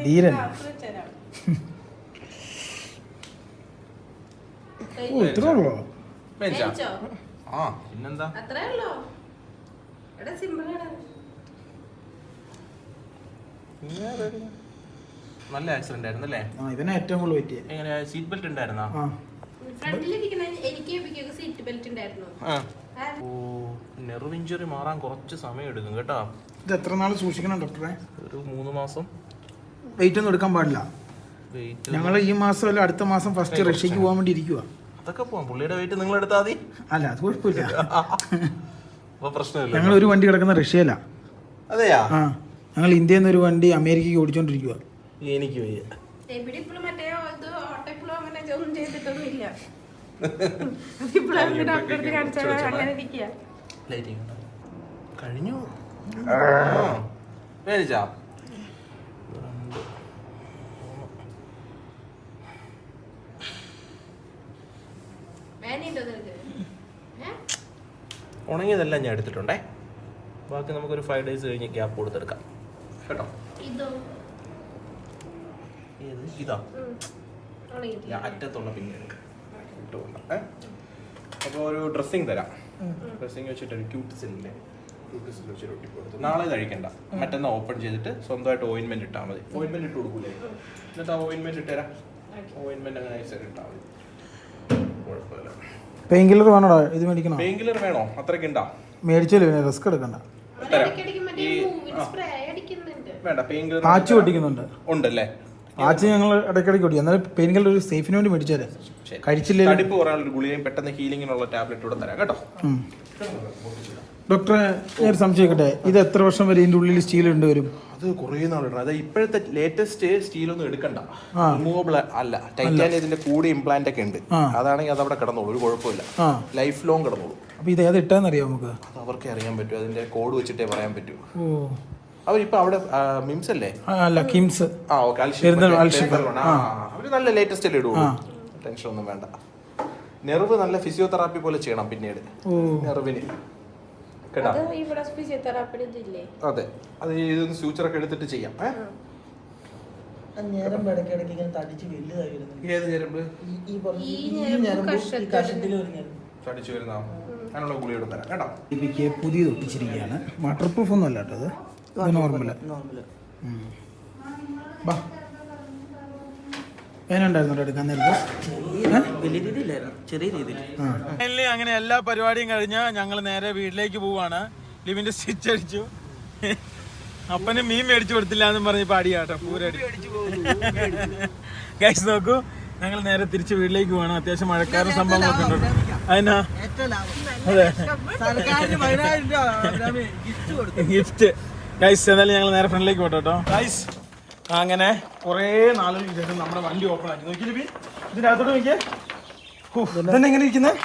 ധീരൻ. ഓ ഇത്രേ ഉള്ളോ? മേടിച്ചാ? ആ പിന്നെന്താ. അത്രേ ഉള്ളോ? എടാ സിമ്പിളാണ്. നല്ല ആക്സിഡന്റ് ആയിരുന്നു അല്ലേ? ആ ഇവനെ ഏറ്റവും കൂടുതൽ പറ്റിയ. എങ്ങനെ സീറ്റ് ബെൽറ്റ് ഉണ്ടായിരുന്നാ? ഫ്രണ്ടിലിരിക്കുന്ന എനിക്ക് സീറ്റ് ബെൽറ്റ് ഉണ്ടായിരുന്നു. ഓ, നെർവ് ഇഞ്ചുറി മാറാൻ കുറച്ച് സമയം എടുക്കും കേട്ടോ. ഇത് എത്ര നാൾ സൂക്ഷിക്കണം ഡോക്ടറെ? ഒരു 3 മാസം. വെയിറ്റ് ഒന്നും എടുക്കാൻ പാടില്ല. വെയിറ്റ് ഞങ്ങൾ ഈ മാസം അല്ല അടുത്ത മാസം ഫസ്റ്റ് റഷ്യക്ക് പോകാൻ വേണ്ടി ഇരിക്കുക. അതൊക്കെ പോവാം, പുള്ളിയുടെ വെയിറ്റ് നിങ്ങൾ എടുത്താൽ മതി. അല്ല അത് കുഴപ്പമില്ല. അപ്പൊ പ്രശ്നമില്ല. ഞങ്ങൾ ഒരു വണ്ടി കിടക്കുന്ന റഷ്യയില. അതെയാ? ആ ഞങ്ങൾ ഇന്ത്യയിൽ നിന്ന് ഒരു വണ്ടി അമേരിക്കയ്ക്ക് ഓടിച്ചോണ്ടിരിക്കുക. എനിക്ക് വയ്യ. ഇവിടെ ഇപ്പോഴും മറ്റേ ഇത് ഓട്ടോ ഇപ്പോഴും അങ്ങനെ ഒന്നും ചെയ്തിട്ടൊന്നുമില്ല. അതിപ്പോഴും അങ്ങനെ ഡോക്ടറെ കാണിച്ചാൽ അങ്ങനെ ഇരിക്കുക. ലൈറ്റിംഗ് കഴിഞ്ഞു. മേടിച്ചാ? വേനയുണ്ടോ നിനക്ക്? ഉണങ്ങിയതെല്ലാം ഞാൻ എടുത്തിട്ടുണ്ടേ. ബാക്കി നമുക്കൊരു 5 days കഴിഞ്ഞ് ഗ്യാപ്പ് കൊടുത്തെടുക്കാം കേട്ടോ. ഇതോ? ഏത്? ഇതാ ഉണങ്ങിയിട്ടില്ല. ഞാൻ അറ്റത്തുള്ള പിന്നെ എടുക്കാം. അപ്പോൾ ഒരു ഡ്രസ്സിങ് തരാം. ഡ്രസ്സിങ് വെച്ചിട്ട് ഒരു ക്യൂട്ടിസില്ലേ, ക്യൂട്ടിസിൽ വെച്ചിട്ട് ഒട്ടിക്കൊടുത്ത് നാളെ കഴിക്കണ്ട, മറ്റന്നാൾ ഓപ്പൺ ചെയ്തിട്ട് സ്വന്തമായിട്ട് ഓയിൻമെന്റ് ഇട്ടാൽ മതി. ഓയിൻമെന്റ് ഇട്ട് കൊടുക്കൂലേ? എന്നിട്ട് ആ ഓയിൻമെന്റ് ഇട്ടുതരാം. ഓയിൻമെന്റ് അങ്ങനെ നൈസായിട്ട് ഇട്ടാൽ മതി, കുഴപ്പമില്ല. പെയിൻ കില്ലർ വേണോടാ? ഇത് മേടിക്കണോ? പെയിൻ കില്ലർ വേണോ? അത്രയ്ക്ക് ഉണ്ടാ? മേടിച്ചാലേ പിന്നെ റിസ്ക് എടുക്കണ്ട. ഒരിടയ്ക്കിടയ്ക്ക് മറ്റേ മൂവിന് സ്പ്രേ അടിക്കുന്നുണ്ട്. വേണ്ട, പെയിൻ കില്ലർ പാച്ച് പൊട്ടിക്കുന്നുണ്ട്. ഉണ്ടല്ലേ? പാച്ച് ഞങ്ങൾ ഇടയ്ക്കിടയ്ക്ക് ഓടിക്കും. എന്നാലും പെയിൻ കില്ലർ ഒരു സേഫിന് വേണ്ടി മേടിച്ചാലേ കഴിച്ചില്ലേ. തടിപ്പ് കുറയാനുള്ള ഗുളികയും പെട്ടെന്ന് ഹീലിങ്ങിനുള്ള ടാബ്ലറ്റ് കൂടെ തരാം കേട്ടോ. ഡോക്ടറെ ഞാൻ ഒരു സംശയിക്കട്ടെ, ഇത് എത്ര വർഷം വരെ ഇതിൻ്റെ ഉള്ളിൽ സ്റ്റീൽ ഉണ്ട് വരും? അത് കുറേ നാളിടണം. അത് ഇപ്പോഴത്തെ ലേറ്റസ്റ്റ് സ്റ്റീലൊന്നും എടുക്കണ്ട, റിമൂവബിൾ അല്ല. ടൈറ്റാനിയത്തിന്റെ കൂടെ ഇംപ്ലാന്റ് ഒക്കെ ഉണ്ട്. അതാണെങ്കിൽ അത് അവിടെ കിടന്നോളൂ, ഒരു കുഴപ്പമില്ല, ലൈഫ് ലോങ് കിടന്നോളൂ. അപ്പൊ ഇത് ഏത് ഇട്ടാന്നറിയാം നമുക്ക്? അത് അവർക്കേ അറിയാൻ പറ്റൂ, അതിന്റെ കോഡ് വെച്ചിട്ടേ പറയാൻ പറ്റൂ. ഓ അവരിപ്പോ അവിടെ മിംസ് അല്ലേ? അല്ല കിംസ്. ആ ഓക്കെ, അവര് നല്ല ലേറ്റസ്റ്റ് അല്ലേ ഇടുള്ളൂ, ടെൻഷൻ ഒന്നും വേണ്ട. നെർവ് നല്ല ഫിസിയോതെറാപ്പി പോലെ ചെയ്യണം പിന്നീട് നെർവിന് കേട്ടോ. ഇവിടെ ഫിസിയോതെറാപ്പി ഇതില്ലേ? അതെ, അത് ഇതൊന്ന് ഫ്യൂച്ചറൊക്കെ എടുത്തിട്ട് ചെയ്യാം. ഞരമ്പ് ഇടയ്ക്കിടയ്ക്ക് ഇങ്ങനെ തടിച്ച് വലുതായി വരുന്നു. ഏത് ഞരമ്പ്? തടിച്ചു വരുന്ന അതിനുള്ള ഗുളിയോട് തരാം കേട്ടോ. ലിപിക്ക് പുതിയത് ഒട്ടിച്ചിരിക്കുകയാണ്. വാട്ടർ പ്രൂഫ് ഒന്നും അല്ല കേട്ടോ, അത് നോർമല്. വേനുണ്ടായിരുന്നു എടുക്കാൻ നേരത്തെ? വലിയ രീതിയിലായിരുന്നു, ചെറിയ രീതിയിൽ. അങ്ങനെ എല്ലാ പരിപാടിയും കഴിഞ്ഞ് ഞങ്ങൾ നേരെ വീട്ടിലേക്ക് പോവാണ്. ലിവിന്റെ സ്റ്റിച്ച് അടിച്ചു, അപ്പന് മീൻ മേടിച്ചു കൊടുത്തില്ല എന്ന് പറഞ്ഞ് പാടിയാട്ടോ പൂരടി. ഗൈസ് നോക്കൂ, ഞങ്ങൾ നേരെ തിരിച്ച് വീട്ടിലേക്ക് പോവാണ്. അത്യാവശ്യം മഴക്കാരും സംഭവങ്ങളൊക്കെ ഉണ്ട്. അതിനാ അതെ ഗിഫ്റ്റ്. ഗൈസ് എന്തായാലും ഞങ്ങൾ നേരെ ഫ്രണ്ടിലേക്ക് പോട്ടോ കേട്ടോ. ഗൈസ് അങ്ങനെ കുറേ നാളുകൾക്ക് ശേഷം നമ്മുടെ വണ്ടി ഓപ്പൺ ആക്കി. നോക്കി ലിപി, ഇതിനകത്തോട്ട് നോക്കിയേ. ഇതന്നെ എങ്ങനെ ഇരിക്കുന്നത്?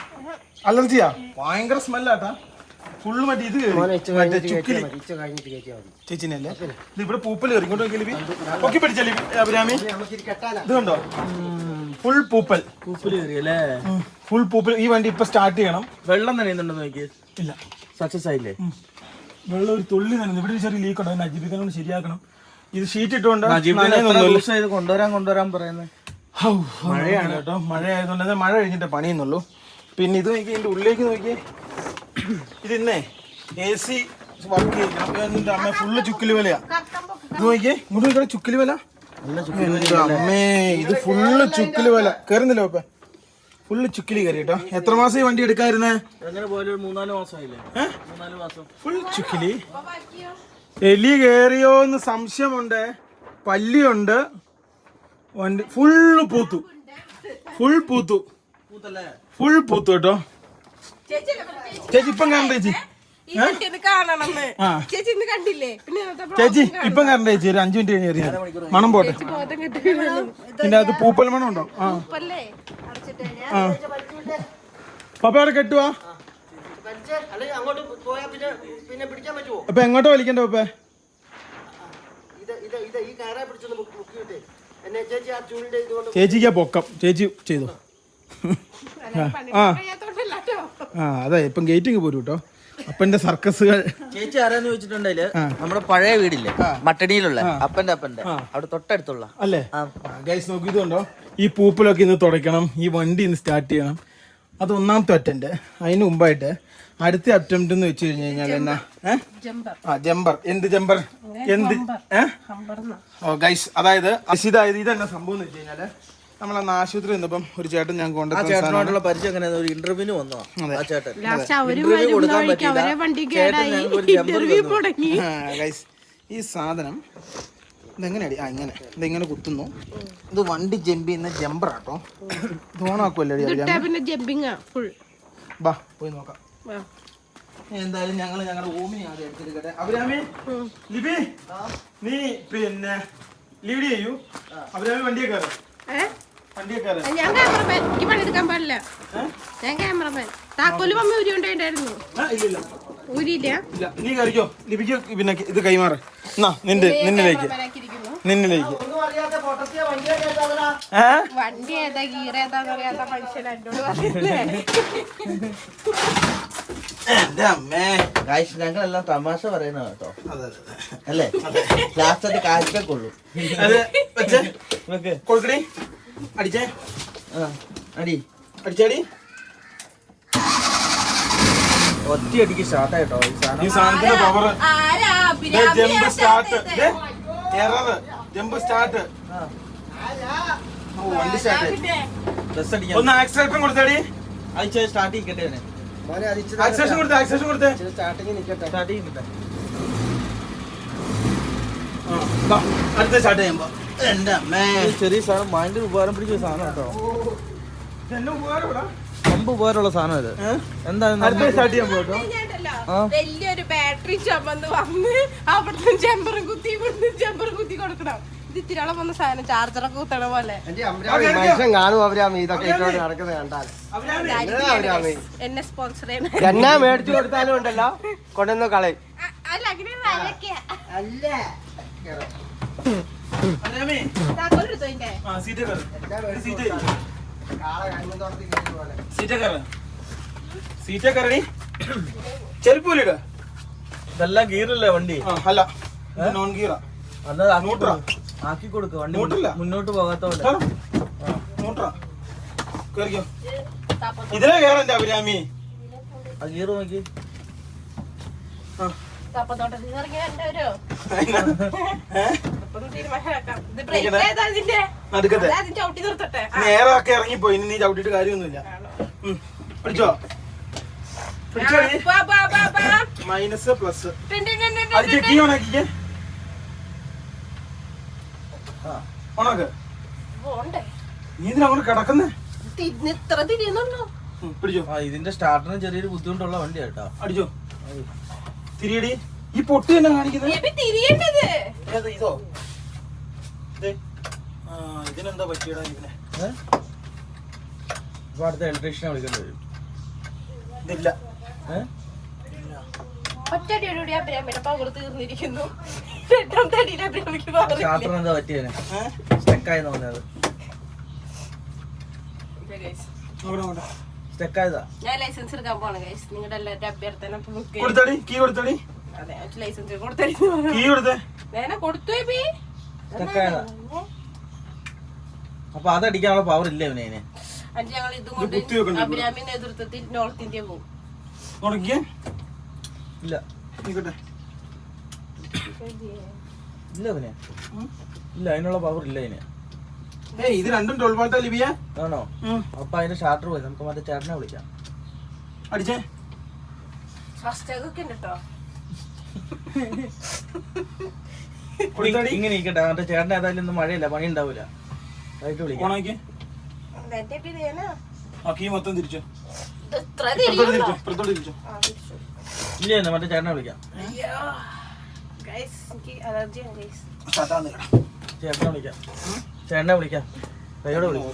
അലർജിയാ? ഭയങ്കര സ്മെല്ലാട്ടാ. ഫുള്ള് മറ്റേ ഇത് ചേച്ചിനല്ലേ ഇത് ഇവിടെ പൂപ്പൽ കയറി. ഇങ്ങോട്ട് നോക്കി ലിപി, പൊക്കി പിടിച്ച ലിപി അഭിരാമി. ഇത് കണ്ടോ, ഫുൾ പൂപ്പൽ. പൂപ്പല് കയറിയല്ലേ? ഫുൾ പൂപ്പൽ. ഈ വണ്ടി ഇപ്പൊ സ്റ്റാർട്ട് ചെയ്യണം. വെള്ളം നനയുന്നുണ്ടോ നോക്കിയേ? ഇല്ല, സക്സസ് ആയില്ലേ? വെള്ളം ഒരു തുള്ളി നനയുന്നു. ഇവിടെ ഒരു ചെറിയ ലീക്ക് ഉണ്ടോ, നജീബിക്കാൻ കൊണ്ട് ശരിയാക്കണം. ഇത് ഷീറ്റ് ഇട്ടുകൊണ്ട് കൊണ്ടുവരാൻ പറയുന്നത്. മഴയാണ് കേട്ടോ, മഴ ആയതുകൊണ്ട് മഴ കഴിഞ്ഞിട്ട് പണിയുന്നുള്ളൂ. പിന്നെ ഇത് നോക്കി, ഇതിന്റെ ഉള്ളിലേക്ക് നോക്കിയേ. ഇതിന്നേ AC വർക്ക് ചെയ്യും. അമ്മ ഫുള്ള് ചുക്കില് വിലയാ. ഇത് നോക്കിയേ, ഇങ്ങോട്ട് നോക്കിയാ ചുക്കില് വില. അമ്മേ ഇത് ഫുള്ള് ചുക്കില് വില. കയറുന്നില്ല ഇപ്പൊ, ഫുള്ള് ചുക്കില് കയറി കേട്ടോ. എത്ര മാസം ഈ വണ്ടി എടുക്കായിരുന്നേ? അങ്ങനെ പോലെ 3-4 മാസമായില്ലേ? 3-4 മാസം ഫുൾ ചുക്കിലി. എലി കയറിയോന്ന് സംശയമുണ്ട്. പല്ലിയുണ്ട്. ഫുള്ള് പൂത്തു, ഫുൾ പൂത്തു. ഫുൾ പൂത്തു കേട്ടോ. ചേച്ചി ഇപ്പം കാണണ്ട ചേച്ചി. ആ ചേച്ചി ഇന്ന് കണ്ടില്ലേ? പിന്നെ ചേച്ചി ഇപ്പം കാണണ്ട ചേച്ചി. ഒരു 5 മിനിറ്റ് കഴിഞ്ഞ് മണം പോട്ടെ. പിന്നെ അത് പൂപ്പൽ മണം ഉണ്ടോ? ആ ആ പപ്പ അവിടെ കെട്ടുവാ. അങ്ങോട്ട് പോയാ പിന്നെ പിടിക്കാൻ പറ്റുമോ? അപ്പൊ എങ്ങോട്ടാ വലിക്കണ്ട പപ്പേ? ഈ കയറെ പിടിച്ചൊന്ന് മുക്കിയിട്ടേ എന്നെ ചേച്ചി ആ ചൂടിന്റെ ഇതുകൊണ്ട്. ചേച്ചിക്കാ പൊക്കം. ചേച്ചി ചെയ്തു. ആ ആ അതെ ഇപ്പം ഗേറ്റിങ് പോരും കേട്ടോ. അപ്പന്റെ സർക്കസുകൾ. ചേച്ചി ആരാന്ന് ചോദിച്ചിട്ടുണ്ടെങ്കില് നമ്മുടെ പഴയ വീടില്ലേ മട്ടണിയിലുള്ള അപ്പന്റെ അവിടെ തൊട്ടടുത്തുള്ള അല്ലേ? ഗൈസ് നോക്കി ഇതുണ്ടോ, ഈ പൂപ്പലൊക്കെ ഇന്ന് തുടയ്ക്കണം, ഈ വണ്ടി ഇന്ന് സ്റ്റാർട്ട് ചെയ്യണം. അത് ഒന്നാമത്തെ അറ്റംപ്റ്റ്. അതിന് മുമ്പായിട്ട് അടുത്ത അറ്റംപ്റ്റ് എന്ന് വെച്ച് കഴിഞ്ഞ് കഴിഞ്ഞാൽ എന്നാ ജമ്പർ. എന്ത് ജമ്പർ? എന്ത് ഓ ഗൈസ്, അതായത് ഇതെന്നാ സംഭവം എന്ന് വെച്ച് കഴിഞ്ഞാല് നമ്മളന്ന് ആശുപത്രി നിന്നപ്പം ഒരു ചേട്ടൻ ഞാൻ ചേട്ടനോടുള്ള പരിചയം അങ്ങനെ ഒരു ഇന്റർവ്യൂവിന് വന്നോ ആ ചേട്ടൻ. ഗൈസ് ഈ സാധനം ഇതെങ്ങനെയാടി? ആ ഇങ്ങനെ ഇതെങ്ങനെ കുത്തുന്നു. ഇത് വണ്ടി ജമ്പ് ചെയ്യുന്ന ജമ്പറാട്ടോ. ഇത് ഓണാക്കുമല്ലേ? ബാ പോയി നോക്കാം. എന്തായാലും ഞങ്ങളുടെ ഓമിനി ആദ്യം എടുത്തിരിക്കട്ടെ. അഭിരാമി, ലിബി നീ പിന്നെ ലീഡ് ചെയ്യൂ. അഭിരാമി വണ്ടിയെ കയറും. ഞാൻ ക്യാമറമാൻ. എനിക്ക് പണിയെടുക്കാൻ പാടില്ല. ഞാൻ ക്യാമറമാൻ. താക്കോല് മമ്മി ഊരി കൊണ്ടുണ്ടായിരുന്നു. ഊരിയില്ല. നീ കയറിക്കോ. ലിബിക്ക് പിന്നെ ഇത് കൈമാറ്. എന്നാ നിന്നിലേക്ക് വണ്ടി ഏതാ ഗീർ ഏതാന്ന് അറിയാത്ത മനുഷ്യൻ എന്നോട് പറഞ്ഞില്ലേ? എന്റെ അമ്മേ ഗൈസ്, ഞങ്ങളെല്ലാം തമാശ പറയുന്ന കേട്ടോ അല്ലേ? ലാസ്റ്റ് കാഴ്ചയൊക്കെ ഉള്ളൂ. കൊടുക്കടി. അടിച്ചേ. അടിച്ചേടി. ഒറ്റയടിക്ക് സ്റ്റാർട്ട് ആയിട്ടോ ഈ സാധനത്തിന്റെ power. Jump start. Jump start. വണ്ടി സ്റ്റാർട്ട്. ഒന്ന് ആക്സിലേറ്റർ കൊടുത്തേടി. അയച്ച സ്റ്റാർട്ട് ചെയ്യിക്കട്ടെ. ആക്സിലേഷൻ കൊടുത്തേ. സ്റ്റാർട്ടിങ് നിൽക്കട്ടെ. സ്റ്റാർട്ട് ചെയ്യട്ടെ. അടുത്ത സ്റ്റാർട്ട് ചെയ്യുമ്പോ എന്റെ അമ്മേ ചെറിയ സാധനം ഭയങ്കര ഉപകാരം പിടിച്ച സാധനം കേട്ടോ. ரொம்ப ഉപകാരമുള്ള സാധനം ഇത്. എന്തായാലും അടുത്ത സ്റ്റാർട്ട് ചെയ്യാൻ പോട്ടോ. വലിയൊരു ബാറ്ററി ചുമന്ന് വന്ന് അവിടുന്ന് ചെമ്പറും കുത്തി കൊടുക്കണം. ഇത് ഇത്തിരിയോളം വന്ന സാധനം ചാർജറൊക്കെ കുത്തണ പോലെ മനുഷ്യൻ കാണും അവരാമി ഇതൊക്കെ ഇട്ടോണ്ട് നടക്കുന്നത് കണ്ടാൽ. എന്നെ സ്പോൺസർ ചെയ്യണം. എന്നാ മേടിച്ചു കൊടുത്താലും ഉണ്ടല്ലോ കൊണ്ടുവന്ന് കളയും. അല്ല അങ്ങനെ അല്ല താക്കോലെടുത്തോ ഇതിന്റെ? ചെരുപ്പൂലിട. ഇതെല്ലാം ഗീറല്ലേ വണ്ടി? അല്ല നോൺ ഗീറാ. ആക്കി കൊടുക്ക വണ്ടി ന്യൂട്രല്ല. മുന്നോട്ട് പോകാത്തോണ്ട് ഇതിലെ കേറന്റെ അഭിരാമി. ആ ഗീർ നോക്കി. തപ്പത്തോട്ടത്തിൽ ഇറങ്ങി വരണ്ടവരോ? ഇത് ബ്രേക്ക് ഏതാ ഇതിന്റെ? നടുക്കത്തെ ആദ്യം ചവിട്ടി നിർത്തട്ടെ. നേരൊക്കെ ഇറങ്ങിപ്പോയി. ഇനി നീ ചവിട്ടിട്ട് കാര്യമൊന്നുമില്ല. പിടിച്ചോ. Minus plus. കീ ഓണാക്കിക്കേ. ഓണാക്ക്. നീ ഇതിന് അങ്ങോട്ട് കിടക്കുന്നേ. ഇത്ര തിരിയുന്നുണ്ടോ? പിടിച്ചോ. ഇതിന്റെ സ്റ്റാർട്ടിന് ചെറിയൊരു ബുദ്ധിമുട്ടുള്ള വണ്ടിയാ കേട്ടോ. അടിച്ചോ. തിരിയടി. ഈ പൊട്ടി തന്നെ കാണിക്കുന്നത്. തിരിയേണ്ടത് ഇതോ? ഇതിനെന്താ പറ്റിയടാ ഇതിനെ? ഇപ്പൊ അടുത്ത ഇലക്ട്രീഷ്യനെ വിളിക്കേണ്ടി വരും. ഇതില്ല. ഒറ്റടിയോടുകൂടി അഭിരാമിയുടെ പവർ തീർന്നിരിക്കുന്നു. രണ്ടാമത്തെ അടിയിൽ അഭിരാമിക്ക് പവർ ഇല്ല. സ്റ്റാർട്ടർ എന്താ പറ്റിയതിന്? സ്റ്റക്കായി തോന്നിയത്. സ്റ്റക്കായതാ. ഞാൻ ലൈസൻസ് എടുക്കാൻ പോണ ഗൈസ്. നിങ്ങളുടെ എല്ലാവരുടെ അഭ്യർത്ഥന കൊടുത്തടി. കീ കൊടുത്തടി. അതെ ലൈസൻസ് കൊടുത്തേ. കീ കൊടുത്തേ. കൊടുത്തു. സ്റ്റക്കായതാ. അപ്പൊ അതടിക്കാനുള്ള പവർ ഇല്ല ഇവനെ. അഞ്ച് ഞങ്ങൾ ഇതും കൊണ്ട് അഭിരാമി നേതൃത്വത്തിൽ നോർത്ത് ഇന്ത്യ പോകും. ഇല്ല ഇല്ല ഇവനെ. ഇല്ല അതിനുള്ള പവർ ഇല്ല ഇതിന്. ഇത് രണ്ടും 12 വോൾട്ടാ ലിബിയ? ആണോ? അപ്പൊ അതിന്റെ സ്റ്റാർട്ടർ പോയി. നമുക്ക് മറ്റേ ചേട്ടനെ വിളിക്കാം. അടിച്ചേ. ഫാസ്റ്റാഗ് കേട്ടോ. ഇങ്ങനെ ഇരിക്കട്ടെ. മറ്റേ ചേട്ടൻ ഏതായാലും ഇന്ന് മഴയില്ല, പണി ഉണ്ടാവൂല. ആയിട്ട് വിളിക്കാം. ആ കീ മൊത്തം തിരിച്ചു ഇത്ര തിരിയുള്ളോ? ഇല്ല തന്നെ മറ്റേ ചേട്ടനെ വിളിക്കാം. Guys, എനിക്ക് അലർജിയാണ് guys. ചേട്ടനെ വിളിക്കാം. ചേട്ടനെ വിളിക്കാം. കൈയോടെ വിളിക്കാം.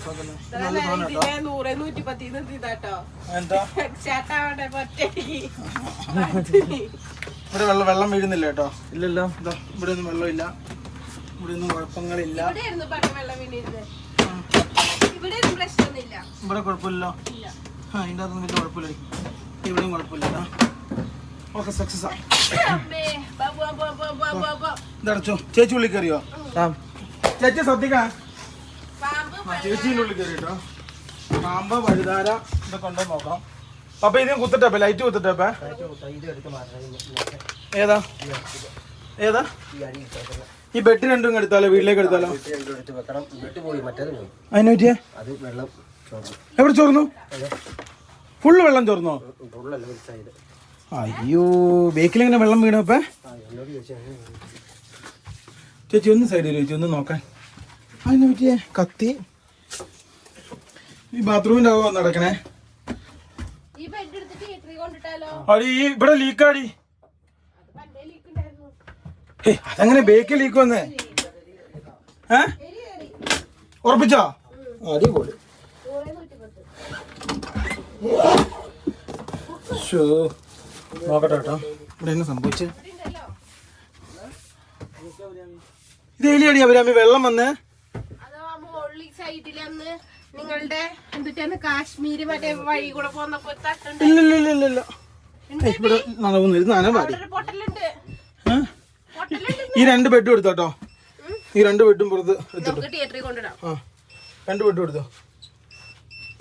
ഇതിനെ 100, 110 നിർത്തിയതാട്ടോ. എന്താ ചേട്ടാവട്ടെ ഒറ്റയ്ക്ക്. ഇവിടെ വെള്ളം വീഴുന്നില്ല കേട്ടോ. ഇല്ലല്ലോ. ഇവിടെ ഒന്നും വെള്ളമില്ല, ഇവിടെ ഒന്നും കുഴപ്പങ്ങളില്ല. ഇവിടെയായിരുന്നു പണ്ട് വെള്ളം വീണിരുന്നത്. ഇവിടെ ഒന്നും പ്രശ്നമൊന്നുമില്ല. ഇവിടെ കുഴപ്പമില്ലല്ലോ. ആ ഇതിൻ്റെ അകത്തൊന്നും വലിയ കുഴപ്പമില്ല. ഇവിടെയും കുഴപ്പമില്ല. ഓക്കെ സക്സസ് ആണ്. ഇതടച്ചോ. ചേച്ചി ഉള്ളിൽ കയറിയോ? ചേച്ചി ശ്രദ്ധിക്കാം. ചേച്ചിൻ്റെ ഉള്ളിൽ കയറി കേട്ടോ. പാമ്പ് വഴുതാര ഇതൊക്കെ ഉണ്ടോ നോക്കണം. അപ്പൊ ഇതിന് കുത്തിട്ടപ്പ ലൈറ്റ് കുത്തിട്ടപ്പ ഏതാ ഏതാ ഈ ബെഡ് രണ്ടും എടുത്താലോ? വീട്ടിലേക്ക് എടുത്താലോ? അതിനെ പറ്റിയ എവിടെ ചോർന്നു? ഫുള്ള് വെള്ളം ചോർന്നോ? അയ്യോ ബേക്കിലെങ്ങനെ വെള്ളം വീണപ്പ? ചേച്ചി ഒന്ന് സൈഡിൽ ചേച്ചി ഒന്ന് നോക്കാൻ. അതിനെ പറ്റിയ കത്തി ഈ ബാത്റൂമിന്റെ ആവോ നടക്കണേ. അടി ഇവിടെ ലീക്കാടി. അതങ്ങനെ ബേക്ക് ലീക്ക് വന്നേ? ഉറപ്പിച്ചോ? അടിപൊളി. നോക്കട്ടെ കേട്ടോ ഇവിടെ എന്നെ സംഭവിച്ചു. ഇത് എലിയടി അവരമ്മ വെള്ളം വന്നേ. സൈഡിലന്ന് നിങ്ങളുടെ എന്തിട്ടാണ് കാശ്മീര് മറ്റേ വഴി കൂടെ പോന്നപ്പോ ഇല്ല ഇവിടെ നനവാടി. ഈ 2 ബെഡും എടുത്തോട്ടോ. ഈ 2 ബെഡും പുറത്ത് എടുത്തോട്ടോ. തിയേറ്ററിൽ കൊണ്ടിടാം. ആ 2 ബെഡും എടുത്തോ.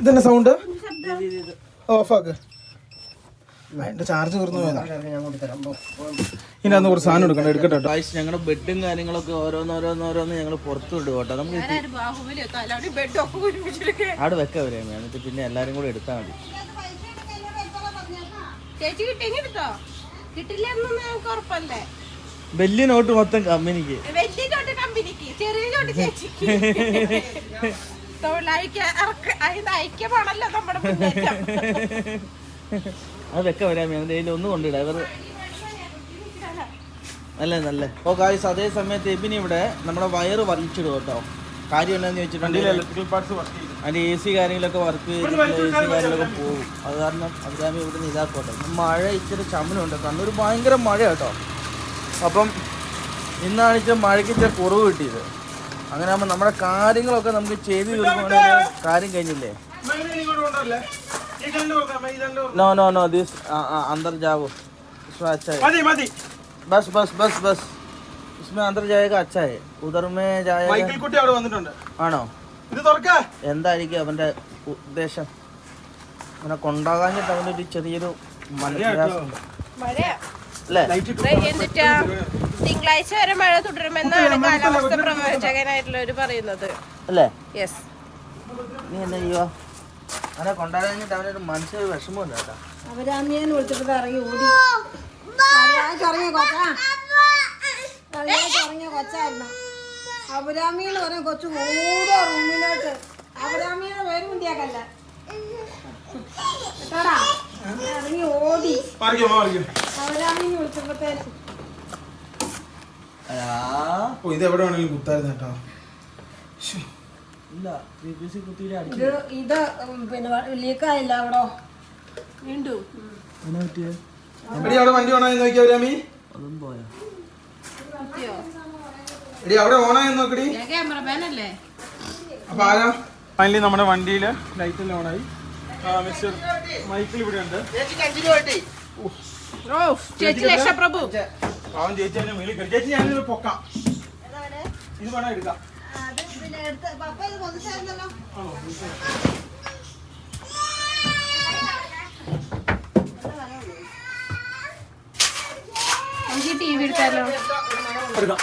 ഇതന്നെ സൗണ്ട് ഓഫാക്ക്. അതിന്റെ ചാർജ് തീർന്നു പോയതാ. ഇതിനകത്ത് കുറച്ച് സാധനം എടുക്കണം. എടുക്കട്ടെ കേട്ടോ. ഞങ്ങളുടെ ബെഡും കാര്യങ്ങളൊക്കെ ഓരോന്നോരോന്നോരോന്ന് ഞങ്ങൾ പുറത്തു വിടും കേട്ടോ. നമുക്ക് അവിടെ വെക്കാൻ വരാം. എന്നിട്ട് പിന്നെ എല്ലാരും കൂടെ എടുത്താൽ മതി. ചേച്ചി കിട്ടിയെങ്കിൽ എടുത്തോ. കിട്ടില്ല ഞങ്ങൾക്ക് ഉറപ്പല്ലേ. വലിയ നോട്ട് മൊത്തം കമ്പനിക്ക്, വലിയ ചോട്ട് കമ്പനിക്ക്, ചെറിയ ചോട്ട് ചേച്ചിക്ക്. ഐക്യമാണല്ലോ നമ്മുടെ മുന്നേറ്റം. അത് വെക്കാൻ വരാൻ വേണ്ടി ഒന്നും കൊണ്ടിടാം. ഇവർ നല്ല ഓ ഗായ്സ്. അതേ സമയത്ത് എബിന് ഇവിടെ നമ്മുടെ വയറ് വലിച്ചിടും കേട്ടോ. കാര്യം എന്താണെന്ന് ചോദിച്ചിട്ടുണ്ടെങ്കിൽ അതിൻ്റെ AC കാര്യങ്ങളൊക്കെ വർക്ക് ചെയ്തിട്ട് AC കാര്യങ്ങളൊക്കെ പോകും. അത് കാരണം അഭിരാമി ഇവിടെ നിന്ന് ഇതാക്കോട്ടെ. മഴ ഇച്ചിരി ചമ്മനുണ്ട്. കണ്ണൂർ ഭയങ്കര മഴ കേട്ടോ. അപ്പം ഇന്നാണ് ഇച്ചിരി മഴയ്ക്ക് ഇച്ചിരി കുറവ് കിട്ടിയത്. അങ്ങനെ ആകുമ്പോൾ നമ്മുടെ കാര്യങ്ങളൊക്കെ നമുക്ക് ചെയ്ത് തീർക്കുകയാണെങ്കിൽ കാര്യം കഴിഞ്ഞില്ലേ. No, this अंदर जाओ. इसमें अच्छा है. बस इसमें अंदर जाएगा. अच्छा है. उधर में जाएगा. മൈക്കിൾ കുട്ടി അവിടെ വന്നിട്ടുണ്ട്. ആണോ? ഇത് തുറക്കാ. എന്തായിരിക്കും അവന്റെ ഉദ്ദേശം? അങ്ങനെ കൊണ്ടാകാഞ്ഞിട്ട് അവനൊരു ചെറിയൊരു മനസ്സിലാക്കുന്നുണ്ട് അല്ലേ? എന്നിട്ടാ തിങ്കളാഴ്ച വരെ മഴ തുടരുമെന്നാണ് കാലാവസ്ഥ പ്രവചകനായിട്ടുള്ളവര് പറയുന്നത് അല്ലേ? യെസ്. നീ എന്താ ചെയ്യുക? അങ്ങനെ കൊണ്ടാകാഞ്ഞിട്ട് അവനൊരു മനസ്സിലൊരു വിഷമമുണ്ട് കേട്ടോ. അവരാമിയെന്ന് വിളിച്ചിട്ട് ഇറങ്ങി ഓടി. ഇറങ്ങിയ കൊച്ചായിരുന്നു. അബുരാമിന്ന് പറഞ്ഞ കൊച്ചു ഓടോ റൂമിലോട്ട്. അബുരാമിയുടെ പേര് മുണ്ടിയാക്കല്ല കേട്ടാടാ. ഇറങ്ങി ഓടി. അബുരാമിന്ന് വിളിച്ചപ്പോഴത്തേക്ക് ഇത് എവിടെ വേണമെങ്കിലും കുത്തായിരുന്നു കേട്ടോ. ഇല്ല ഇത് പിന്നെ ലീക്കായില്ല അവിടെ. വീണ്ടും എടി അവിടെ വണ്ടി ഓണായി നോക്കിയാ അവരാമി. അതും പോയാ എടി അവിടെ ഓണായി നോക്കടി. ക്യാമറമാനല്ലേ? അപ്പൊ ആരാ ഫൈനലി നമ്മുടെ വണ്ടിയില് ലൈറ്റ് എല്ലാം ഓണായി. മിസ്റ്റർ മൈക്കിൾ ഇവിടെ ഉണ്ട്. ചേച്ചി ലക്ഷപ്രഭു. പാവം ചേച്ചി അതിനെ മേളിൽ കയറി. ചേച്ചി ഞാനിത് പൊക്കാം. ഇത് വേണം എടുക്കാം. നമുക്ക് TV എടുത്താലോ? എടുക്കാം.